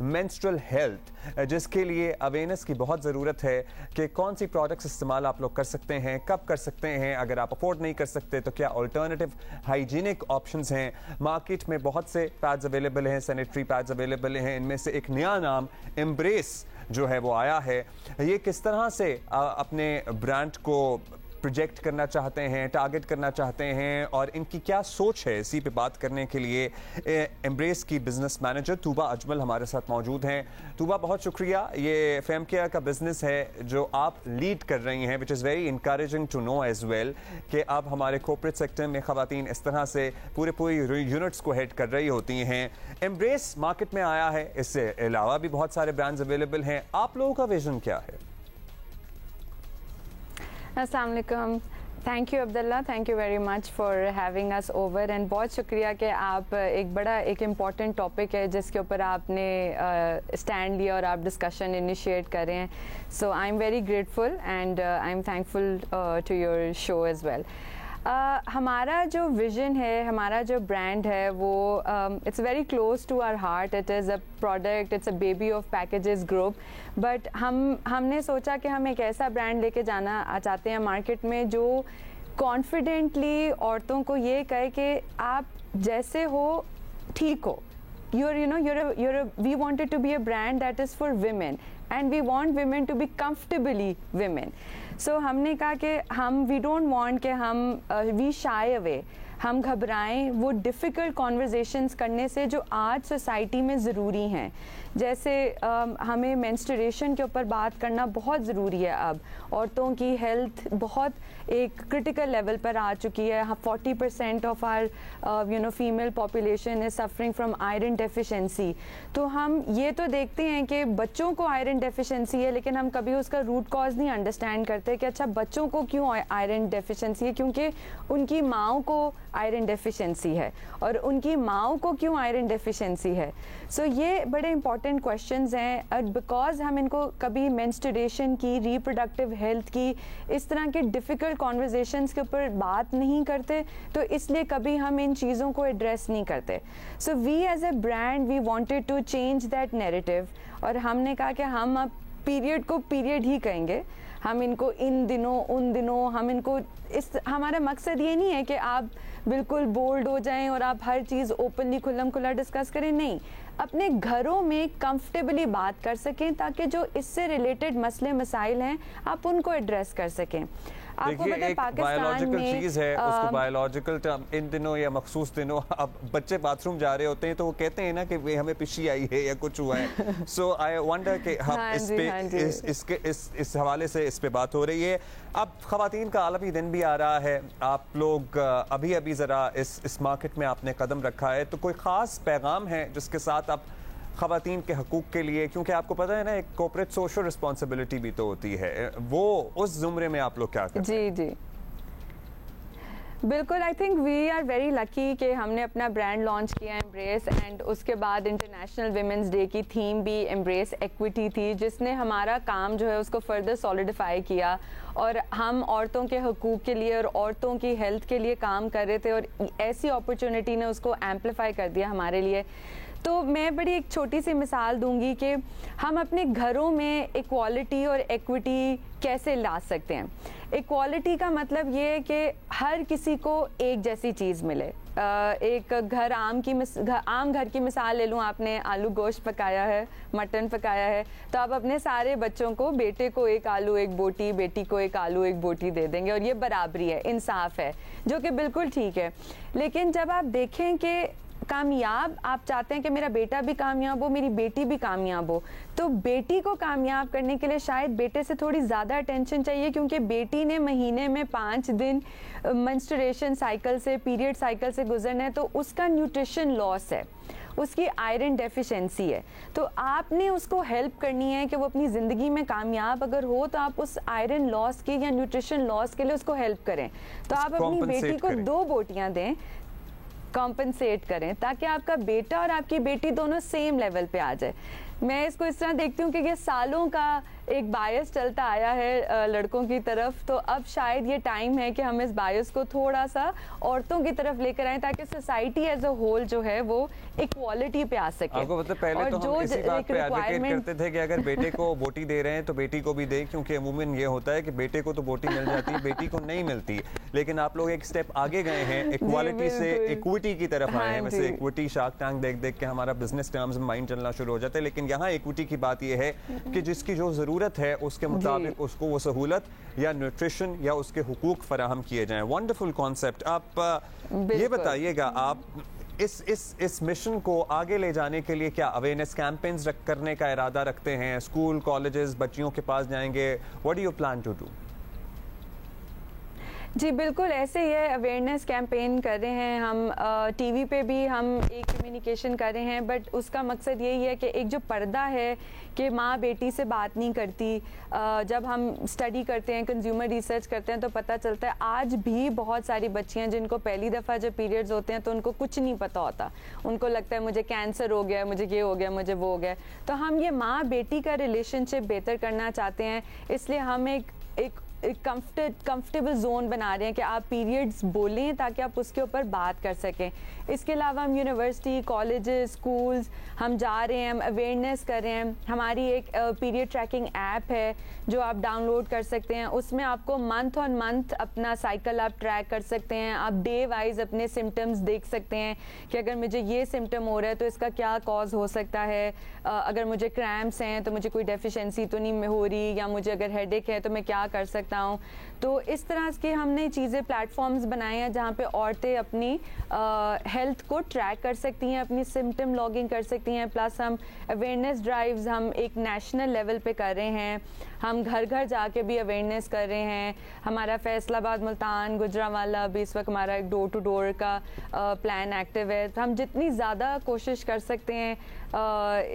मेंस्ट्रुअल हेल्थ, जिसके लिए अवेयरनेस की बहुत ज़रूरत है कि कौन सी प्रोडक्ट्स इस्तेमाल आप लोग कर सकते हैं, कब कर सकते हैं, अगर आप अफोर्ड नहीं कर सकते तो क्या अल्टरनेटिव हाइजीनिक ऑप्शंस हैं। मार्केट में बहुत से पैड्स अवेलेबल हैं, सैनिटरी पैड्स अवेलेबल हैं, इनमें से एक नया नाम एम्ब्रेस जो है वो आया है। ये किस तरह से अपने ब्रांड को प्रोजेक्ट करना चाहते हैं, टारगेट करना चाहते हैं और इनकी क्या सोच है, इसी पे बात करने के लिए एम्ब्रेस की बिजनेस मैनेजर तूबा अजमल हमारे साथ मौजूद हैं। तूबा, बहुत शुक्रिया। ये फेमकेयर का बिजनेस है जो आप लीड कर रही हैं, which is very encouraging to know as well कि अब हमारे कॉर्पोरेट सेक्टर में ख़वातीन इस तरह से पूरी यूनिट्स को हेड कर रही होती हैं। एम्ब्रेस मार्केट में आया है, इससे अलावा भी बहुत सारे ब्रांड्स अवेलेबल हैं। आप लोगों का विजन क्या है? अस्सलाम वालेकुम, thank you Abdullah, thank you very much for having us over and बहुत शुक्रिया कि आप एक इम्पॉर्टेंट टॉपिक है जिसके ऊपर आपने स्टैंड लिया और आप डिस्कशन इनिशिएट कर रहे हैं। So I am very grateful and I am thankful to your show as well. हमारा जो विज़न है, हमारा जो ब्रांड है वो it's very close to our heart. It is a product, it's a baby of Packages Group. But हमने सोचा कि हम एक ऐसा ब्रांड लेके जाना चाहते हैं मार्केट में जो कॉन्फिडेंटली औरतों को ये कहे कि आप जैसे हो ठीक हो। We wanted to be a brand that is for women and we want women to be comfortably women. So हमने कहा कि we don't want कि we shy away, हम घबराएं वो डिफ़िकल्ट कॉन्वर्जेशंस करने से जो आज सोसाइटी में ज़रूरी हैं। जैसे हमें मेंस्ट्रुएशन के ऊपर बात करना बहुत ज़रूरी है। अब औरतों की हेल्थ बहुत एक क्रिटिकल लेवल पर आ चुकी है। 40% of our female population is suffering from iron deficiency. तो हम ये तो देखते हैं कि बच्चों को आयरन डेफिशिएंसी है, लेकिन हम कभी उसका रूट कॉज नहीं अंडरस्टैंड करते कि अच्छा बच्चों को क्यों आयरन डेफिशिएंसी है, क्योंकि उनकी माँओं को आयरन डेफिशिएंसी है। और उनकी माँओं को क्यों आयरन डेफिशिएंसी है? सो ये बड़े इंपॉर्टेंट क्वेश्चंस हैं। बिकॉज हम इनको कभी मेंस्ट्रुएशन की, रिप्रोडक्टिव हेल्थ की, इस तरह के डिफ़िकल्ट कॉन्वर्जेशंस के ऊपर बात नहीं करते, तो इसलिए कभी हम इन चीज़ों को एड्रेस नहीं करते। So we as a brand we wanted to change that narrative. और हमने कहा कि हम अब पीरियड को पीरियड ही कहेंगे। हम इनको इन दिनों उन दिनों हम इनको हमारा मकसद ये नहीं है कि आप बिल्कुल बोल्ड हो जाएं और आप हर चीज़ ओपनली खुल्लम खुल्ला डिस्कस करें। नहीं, अपने घरों में कंफर्टेबली बात कर सकें ताकि जो इससे रिलेटेड मसले मसाइल हैं आप उनको एड्रेस कर सकें। आपको पता है बायोलॉजिकल चीज़ है, उसको बायोलॉजिकल टर्म इन दिनों या मखसूस दिनों अब बच्चे बाथरूम जा रहे होते हैं तो वो कहते हैं ना कि हमें पिशी आई है या कुछ हुआ है। सो आई वंडर कि हम इस पे इस हवाले से इस पे बात हो रही है। अब ख़वातीन का आलमी दिन भी आ रहा है, आप लोग अभी ज़रा इस मार्केट में आपने कदम रखा है, तो कोई ख़ास पैगाम है जिसके साथ आप ख़वातीन के हकूक़ के लिए, क्योंकि आपको पता है ना एक कॉर्पोरेट सोशल रिस्पॉन्सिबिलिटी भी तो होती है, वो उस ज़ुमरे में आप लोग क्या करते हैं? जी बिल्कुल। I think we are very lucky कि हमने अपना ब्रांड लॉन्च किया एम्ब्रेस, एंड उसके बाद इंटरनेशनल विमेंस डे की थीम भी एम्ब्रेस इक्विटी थी, जिसने हमारा काम जो है उसको फर्दर सॉलिडिफाई किया। और हम औरतों के हकूक़ के लिए और औरतों की हेल्थ के लिए काम कर रहे थे, और ऐसी अपॉर्चुनिटी ने उसको एम्पलीफाई कर दिया हमारे लिए। तो मैं बड़ी एक छोटी सी मिसाल दूंगी कि हम अपने घरों में इक्वालिटी और एक्विटी कैसे ला सकते हैं। इक्वालिटी का मतलब ये है कि हर किसी को एक जैसी चीज़ मिले। एक आम घर की मिसाल ले लूँ, आपने आलू गोश्त पकाया है, मटन पकाया है, तो आप अपने सारे बच्चों को, बेटे को एक आलू एक बोटी, बेटी को एक आलू एक बोटी दे देंगे, और ये बराबरी है, इंसाफ है, जो कि बिल्कुल ठीक है। लेकिन जब आप देखें कि कामयाब, आप चाहते हैं कि मेरा बेटा भी कामयाब हो, मेरी बेटी भी कामयाब हो, तो बेटी को कामयाब करने के लिए शायद बेटे से थोड़ी ज़्यादा अटेंशन चाहिए, क्योंकि बेटी ने महीने में 5 दिन मेंस्ट्रुएशन साइकिल से, पीरियड साइकिल से गुजरना है, तो उसका न्यूट्रिशन लॉस है, उसकी आयरन डेफिशिएंसी है। तो आपने उसको हेल्प करनी है कि वो अपनी ज़िंदगी में कामयाब अगर हो, तो आप उस आयरन लॉस के या न्यूट्रिशन लॉस के लिए उसको हेल्प करें। तो आप अपनी बेटी को 2 बोटियाँ दें, कॉम्पनसेट करें, ताकि आपका बेटा और आपकी बेटी दोनों सेम लेवल पे आ जाए। मैं इसको इस तरह देखती हूँ कि ये सालों का एक बायस चलता आया है लड़कों की तरफ, तो अब शायद ये टाइम है कि हम इस बायस को थोड़ा सा औरतों की तरफ लेकर आए, ताकि सोसाइटी एज अ होल जो है वो इक्वालिटी पे आ सके। आपको मतलब पहले तो हम इसी बात पे एडवोकेट करते थे कि अगर बेटे को बोटी दे रहे हैं तो बेटी को भी दे, क्योंकि अमूमन ये होता है कि बेटे को तो बोटी मिल जाती है, बेटी को नहीं मिलती। लेकिन आप लोग एक स्टेप आगे गए हैं, इक्वालिटी से इक्विटी की तरफ आए हैं। वैसे इक्विटी शार्क टैंक देख के हमारा बिजनेस टर्म्स में माइंड चलना शुरू हो जाता है, लेकिन यहाँ इक्विटी की बात यह है कि जिसकी जो ज़रूरत है उसके मुताबिक उसको वो सहूलत या न्यूट्रिशन या उसके हुकूक फराहम किए जाएं। Wonderful concept. आप ये बताइएगा, आप इस मिशन को आगे ले जाने के लिए क्या अवेयरनेस कैंपेन्स करने का इरादा रखते हैं? स्कूल कॉलेजेस बच्चियों के पास जाएंगे? What do you plan to do? जी बिल्कुल, ऐसे ही है, अवेयरनेस कैंपेन कर रहे हैं हम, टीवी पे भी हम एक कम्युनिकेशन कर रहे हैं, बट उसका मकसद यही है कि एक जो पर्दा है कि माँ बेटी से बात नहीं करती, जब हम स्टडी करते हैं, कंज्यूमर रिसर्च करते हैं तो पता चलता है आज भी बहुत सारी बच्चियाँ जिनको पहली दफ़ा जब पीरियड्स होते हैं तो उनको कुछ नहीं पता होता, उनको लगता है मुझे कैंसर हो गया, मुझे ये हो गया, मुझे वो हो गया। तो हम ये माँ बेटी का रिलेशनशिप बेहतर करना चाहते हैं, इसलिए हम एक कंफर्टेबल जोन बना रहे हैं कि आप पीरियड्स बोलें ताकि आप उसके ऊपर बात कर सकें। इसके अलावा हम यूनिवर्सिटी, कॉलेजेस, स्कूल्स हम जा रहे हैं, हम अवेयरनेस कर रहे हैं। हमारी एक पीरियड ट्रैकिंग ऐप है जो आप डाउनलोड कर सकते हैं, उसमें आपको मंथ ऑन मंथ अपना साइकिल आप ट्रैक कर सकते हैं, आप डे वाइज अपने सिम्टम्स देख सकते हैं कि अगर मुझे ये सिम्टम हो रहा है तो इसका क्या कॉज हो सकता है, अगर मुझे क्रैम्प्स हैं तो मुझे कोई डेफिशिएंसी तो नहीं हो रही, या मुझे अगर हेडेक है तो मैं क्या कर सकता हूँ। तो इस तरह की हमने चीज़ें, प्लेटफॉर्म्स बनाए हैं जहाँ पे औरतें अपनी हेल्थ को ट्रैक कर सकती हैं, अपनी सिम्टम लॉगिंग कर सकती हैं। प्लस हम अवेयरनेस ड्राइव्स हम एक नेशनल लेवल पे कर रहे हैं, हम घर घर जाके भी अवेयरनेस कर रहे हैं। हमारा फैसलाबाद, मुल्तान, गुजरांवाला भी इस वक्त हमारा एक डोर टू डोर का प्लान एक्टिव है। तो हम जितनी ज़्यादा कोशिश कर सकते हैं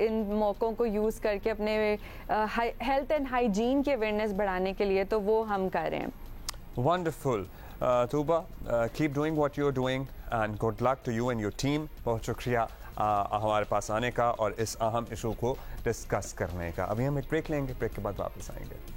इन मौक़ों को यूज़ करके अपने हेल्थ एंड हाइजीन की अवेयरनेस बढ़ाने के लिए, तो वो हम कर रहे हैं। Wonderful. Tuba, keep doing what you're doing and good luck to you and your team. बहुत शुक्रिया हमारे पास आने का और इस अहम इशू को डिस्कस करने का। अभी हम एक ब्रेक लेंगे, ब्रेक के बाद वापस आएंगे।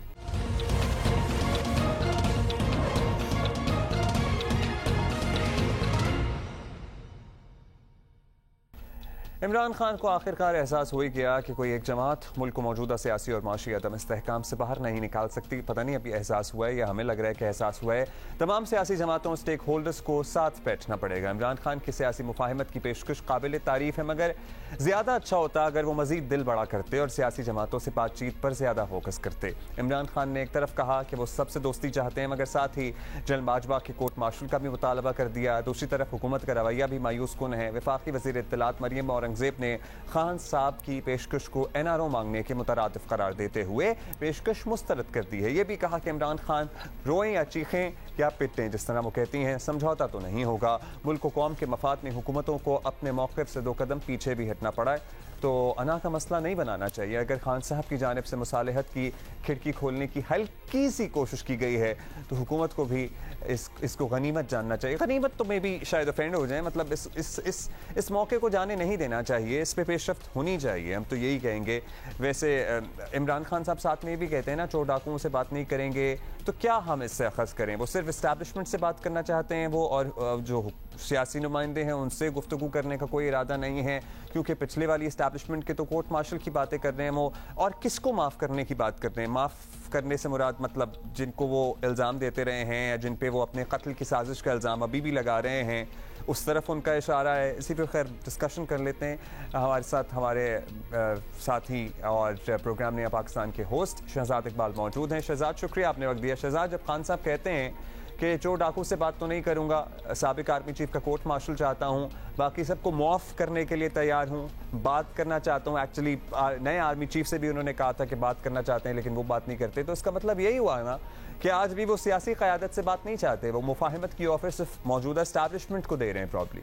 इमरान खान को आखिरकार एहसास हो ही गया कि कोई एक जमात मुल्क को मौजूदा सियासी और माशी अदम इस्तेहकाम से बाहर नहीं निकाल सकती। पता नहीं अभी एहसास हुआ है या हमें लग रहा है कि एहसास हुआ है। तमाम सियासी जमातों, स्टेक होल्डर्स को साथ बैठना पड़ेगा। इमरान खान की सियासी मुफाहिमत की पेशकश काबिल तारीफ है, मगर ज़्यादा अच्छा होता अगर वो मजीद दिल बड़ा करते और सियासी जमातों से बातचीत पर ज़्यादा फोकस करते। इमरान खान ने एक तरफ कहा कि वो सबसे दोस्ती चाहते हैं, मगर साथ ही जनरल बाजवा के कोर्ट मार्शल का भी मुतालबा कर दिया। दूसरी तरफ हुकूमत का रवैया भी मायूस कुन है। वफाकी वज़ीर इत्तलात मरियम औरंगज़ेब ने खान साहब की पेशकश को NRO मांगने के मुतरादिफ करार देते हुए पेशकश मुस्तरद कर दी है। ये भी कहा कि इमरान खान रोएं या चीखें या पिटें, जिस तरह वो कहती हैं, समझौता तो नहीं होगा। मुल्क को कौम के मफाद में हुकूमतों को अपने मौक़िफ़ से 2 कदम पीछे भी हटना पड़ा है तो अना का मसला नहीं बनाना चाहिए। अगर खान साहब की जानिब से मुसालहत की खिड़की खोलने की हल्की सी कोशिश की गई है तो हुकूमत को भी इसको गनीमत जानना चाहिए। गनीमत तो मे भी शायद ऑफेंड हो जाए, मतलब इस मौके को जाने नहीं देना चाहिए, इस पे पेशरफ्त होनी चाहिए, हम तो यही कहेंगे। वैसे इमरान खान साहब साथ में भी कहते हैं ना, चोर डाकुओं से बात नहीं करेंगे, तो क्या हम इससे अखज़ करें? वो सिर्फ इस्टेब्लिशमेंट से बात करना चाहते हैं वो, और जो सियासी नुमाइंदे हैं उनसे गुफ्तगू करने का कोई इरादा नहीं है, क्योंकि पिछले वाली इस्टेब्लिशमेंट के तो कोर्ट मार्शल की बातें कर रहे हैं वो, और किसको माफ़ करने की बात करते हैं। माफ़ करने से मुराद मतलब जिनको वो इल्ज़ाम देते रहे हैं या जिन पे वो अपने कत्ल की साजिश का इल्ज़ाम अभी भी लगा रहे हैं, उस तरफ उनका इशारा है। इसी पे खैर डिस्कशन कर लेते हैं। हमारे साथ हमारे साथी और प्रोग्राम नया पाकिस्तान के होस्ट शहजाद इकबाल मौजूद हैं। शहजाद, शुक्रिया आपने वक्त दिया। शहजाद, जब खान साहब कहते हैं कि चोर डाकू से बात तो नहीं करूंगा, साबिक आर्मी चीफ का कोर्ट मार्शल चाहता हूं, बाकी सबको मुआफ़ करने के लिए तैयार हूं, बात करना चाहता हूं, एक्चुअली नए आर्मी चीफ से भी उन्होंने कहा था कि बात करना चाहते हैं लेकिन वो बात नहीं करते, तो इसका मतलब यही हुआ ना कि आज भी वो सियासी क़यादत से बात नहीं चाहते, वो मुफाहिमत की ऑफर सिर्फ मौजूदा एस्टैब्लिशमेंट को दे रहे हैं प्रॉब्ली।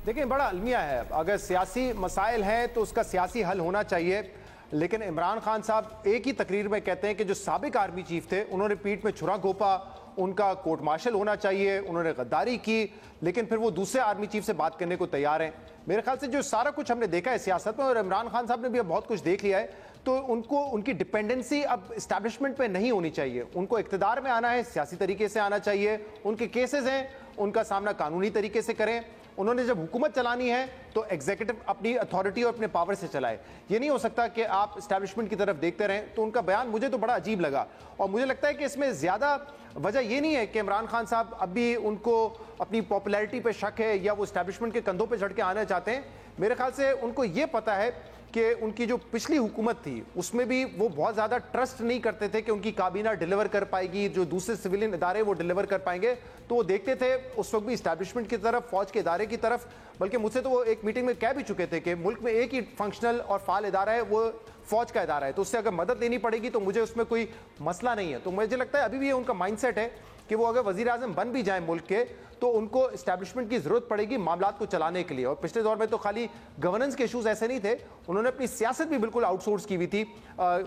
देखिए, बड़ा अलमिया है, अगर सियासी मसाइल हैं तो उसका सियासी हल होना चाहिए। लेकिन इमरान खान साहब एक ही तकरीर में कहते हैं कि जो साबिक आर्मी चीफ थे उन्होंने पीठ में छुरा घोंपा, उनका कोर्ट मार्शल होना चाहिए, उन्होंने गद्दारी की, लेकिन फिर वो दूसरे आर्मी चीफ से बात करने को तैयार हैं। मेरे ख्याल से जो सारा कुछ हमने देखा है सियासत में, और इमरान खान साहब ने भी अब बहुत कुछ देख लिया है, तो उनको उनकी डिपेंडेंसी अब इस्टेब्लिशमेंट पे नहीं होनी चाहिए। उनको इक़्तिदार में आना है, सियासी तरीके से आना चाहिए। उनके केसेस हैं, उनका सामना कानूनी तरीके से करें। उन्होंने जब हुकूमत चलानी है तो एग्जीक्यूटिव अपनी अथॉरिटी और अपने पावर से चलाए। ये नहीं हो सकता कि आप इस्टेब्लिशमेंट की तरफ देखते रहें। तो उनका बयान मुझे तो बड़ा अजीब लगा, और मुझे लगता है कि इसमें ज़्यादा वजह ये नहीं है कि इमरान खान साहब अभी उनको अपनी पॉपुलैरिटी पे शक है या वो इस्टेब्लिशमेंट के कंधों पे चढ़ के आना चाहते हैं। मेरे ख्याल से उनको ये पता है कि उनकी जो पिछली हुकूमत थी उसमें भी वो बहुत ज़्यादा ट्रस्ट नहीं करते थे कि उनकी काबीना डिलीवर कर पाएगी, जो दूसरे सिविलियन इदारे वो डिलीवर कर पाएंगे। तो वो देखते थे उस वक्त भी इस्टेब्लिशमेंट की तरफ, फौज के इदारे की तरफ, बल्कि मुझसे तो वो एक मीटिंग में कह भी चुके थे कि मुल्क में एक ही फंक्शनल और फाल इदारा है, वो फौज का इदारा है, तो उससे अगर मदद लेनी पड़ेगी तो मुझे उसमें कोई मसला नहीं है। तो मुझे लगता है अभी भी ये उनका माइंडसेट है कि वो अगर वजीर आज़म बन भी जाए मुल्क के तो उनको इस्टेब्लिशमेंट की जरूरत पड़ेगी मामलात को चलाने के लिए। और पिछले दौर में तो खाली गवर्नेंस के इशूज ऐसे नहीं थे, उन्होंने अपनी सियासत भी बिल्कुल आउटसोर्स की हुई थी।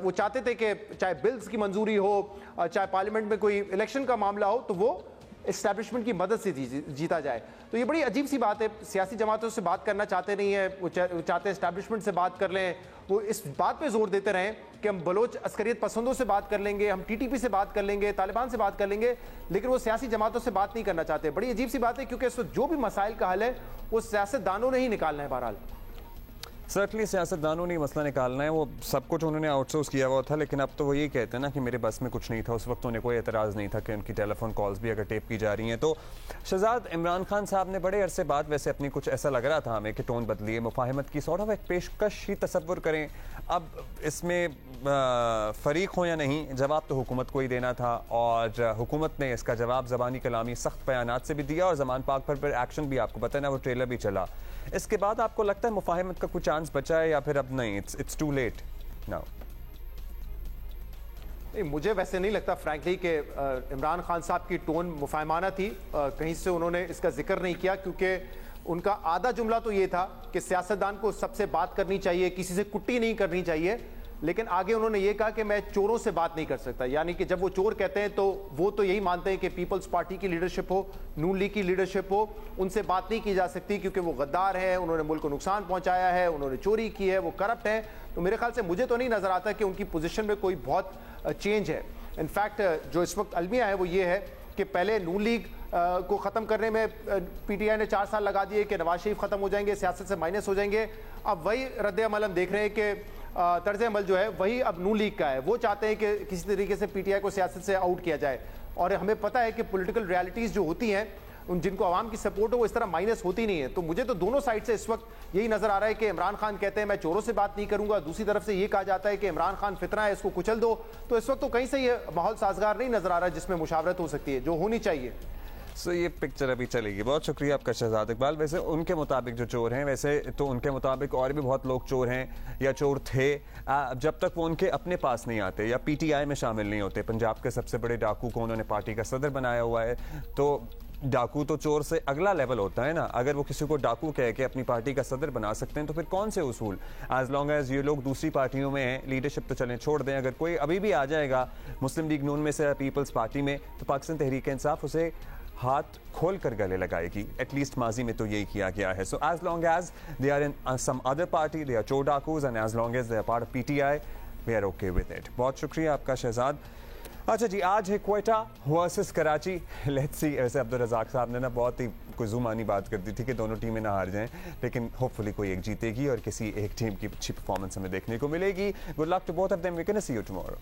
वो चाहते थे कि चाहे बिल्स की मंजूरी हो, चाहे पार्लियामेंट में कोई इलेक्शन का मामला हो, तो वो इस्टेब्लिशमेंट की मदद से जीता जाए। तो ये बड़ी अजीब सी बात है, सियासी जमातों से बात करना चाहते नहीं है, वो चाहते हैं इस्टेब्लिशमेंट से बात कर लें। वो इस बात पे जोर देते रहें कि हम बलोच अस्करियत पसंदों से बात कर लेंगे, हम टीटीपी से बात कर लेंगे, तालिबान से बात कर लेंगे, लेकिन वो सियासी जमातों से बात नहीं करना चाहते। बड़ी अजीब सी बात है, क्योंकि इस वक्त जो भी मसाइल का हल है वो सियासतदानों ने ही निकालना है। बहरहाल सर्टली सियासतदानों ने मसला निकालना है, वो सब कुछ उन्होंने आउटसोर्स किया हुआ था, लेकिन अब तो वो ये कहते हैं ना कि मेरे बस में कुछ नहीं था। उस वक्त उन्हें कोई एतराज़ नहीं था कि उनकी टेलीफोन कॉल्स भी अगर टेप की जा रही हैं। तो शहजाद इमरान खान साहब ने बड़े अरसे बाद, वैसे अपनी कुछ ऐसा लग रहा था हमें कि टोन बदली है, मुफाहमत की सॉर्ट ऑफ एक पेशकश ही तसव्वुर करें। अब इसमें फ़रीक हो या नहीं, जवाब तो हुकूमत को ही देना था, और हुकूमत ने इसका जवाब ज़बानी कलामी सख्त बयानात से भी दिया, और ज़मान पाक पर एक्शन भी आपको पता है ना, वो ट्रेलर भी चला। इसके बाद आपको लगता है मुफाहमत का कुछ चांस बचा है, या फिर अब नहीं, इट्स टू लेट नाउ? नहीं, मुझे वैसे नहीं लगता फ्रैंकली कि इमरान खान साहब की टोन मुफाहमाना थी। कहीं से उन्होंने इसका जिक्र नहीं किया, क्योंकि उनका आधा जुमला तो ये था कि सियासतदान को सबसे बात करनी चाहिए, किसी से कुट्टी नहीं करनी चाहिए, लेकिन आगे उन्होंने ये कहा कि मैं चोरों से बात नहीं कर सकता। यानी कि जब वो चोर कहते हैं तो वो तो यही मानते हैं कि पीपल्स पार्टी की लीडरशिप हो, नून लीग की लीडरशिप हो, उनसे बात नहीं की जा सकती, क्योंकि वो गद्दार है, उन्होंने मुल्क को नुकसान पहुंचाया है, उन्होंने चोरी की है, वो करप्ट है। तो मेरे ख्याल से मुझे तो नहीं नजर आता कि उनकी पोजीशन में कोई बहुत चेंज है। इनफैक्ट जो इस वक्त अलमिया है वो ये है कि पहले नून लीग को ख़त्म करने में पीटीआई ने 4 साल लगा दिए कि नवाज शरीफ ख़त्म हो जाएंगे, सियासत से माइनस हो जाएंगे। अब वही रद्द अमल हम देख रहे हैं कि तर्ज अमल जो है वही अब नून लीग का है। वो चाहते हैं कि किसी तरीके से पीटीआई को सियासत से आउट किया जाए, और हमें पता है कि पॉलिटिकल रियलिटीज़ जो होती हैं, उन जिनको आवाम की सपोर्ट हो, वो इस तरह माइनस होती नहीं है। तो मुझे तो दोनों साइड से इस वक्त यही नजर आ रहा है कि इमरान खान कहते हैं मैं चोरों से बात नहीं करूंगा, दूसरी तरफ से ये कहा जाता है कि इमरान खान फितना है, इसको कुचल दो। तो इस वक्त तो कहीं से ये माहौल साजगार नहीं नजर आ रहा है जिसमें मुशावरत हो सकती है, जो होनी चाहिए। सो ये पिक्चर अभी चलेगी। बहुत शुक्रिया आपका शहजाद इकबाल। वैसे उनके मुताबिक जो चोर हैं, वैसे तो उनके मुताबिक और भी बहुत लोग चोर हैं या चोर थे, जब तक वो उनके अपने पास नहीं आते या पीटीआई में शामिल नहीं होते। पंजाब के सबसे बड़े डाकू को उन्होंने पार्टी का सदर बनाया हुआ है, तो डाकू तो चोर से अगला लेवल होता है ना। अगर वो किसी को डाकू कह के अपनी पार्टी का सदर बना सकते हैं तो फिर कौन से उसूल, एज लॉन्ग एज ये लोग दूसरी पार्टियों में हैं, लीडरशिप तो चलें छोड़ दें। अगर कोई अभी भी आ जाएगा मुस्लिम लीग नून में से, पीपल्स पार्टी में, तो पाकिस्तान तहरीक इंसाफ उसे हाथ खोल कर गले लगाएगी। एटलीस्ट माजी में तो यही किया गया है। So as long as they are in some other party, they are चोर डाकूज, and as long as they are part of PTI, we are okay with it. बहुत शुक्रिया आपका शहजाद। अच्छा जी, आज है Quetta versus Karachi. Let's see. वैसे अब्दुल रज़ाक साहब ने ना बहुत ही कोई जुमानी बात कर दी थी कि दोनों टीमें ना हार जाएं, लेकिन होपफुली कोई एक जीतेगी और किसी एक टीम की अच्छी परफॉर्मेंस हमें देखने को मिलेगी। Good luck to both of them, we can see you tomorrow.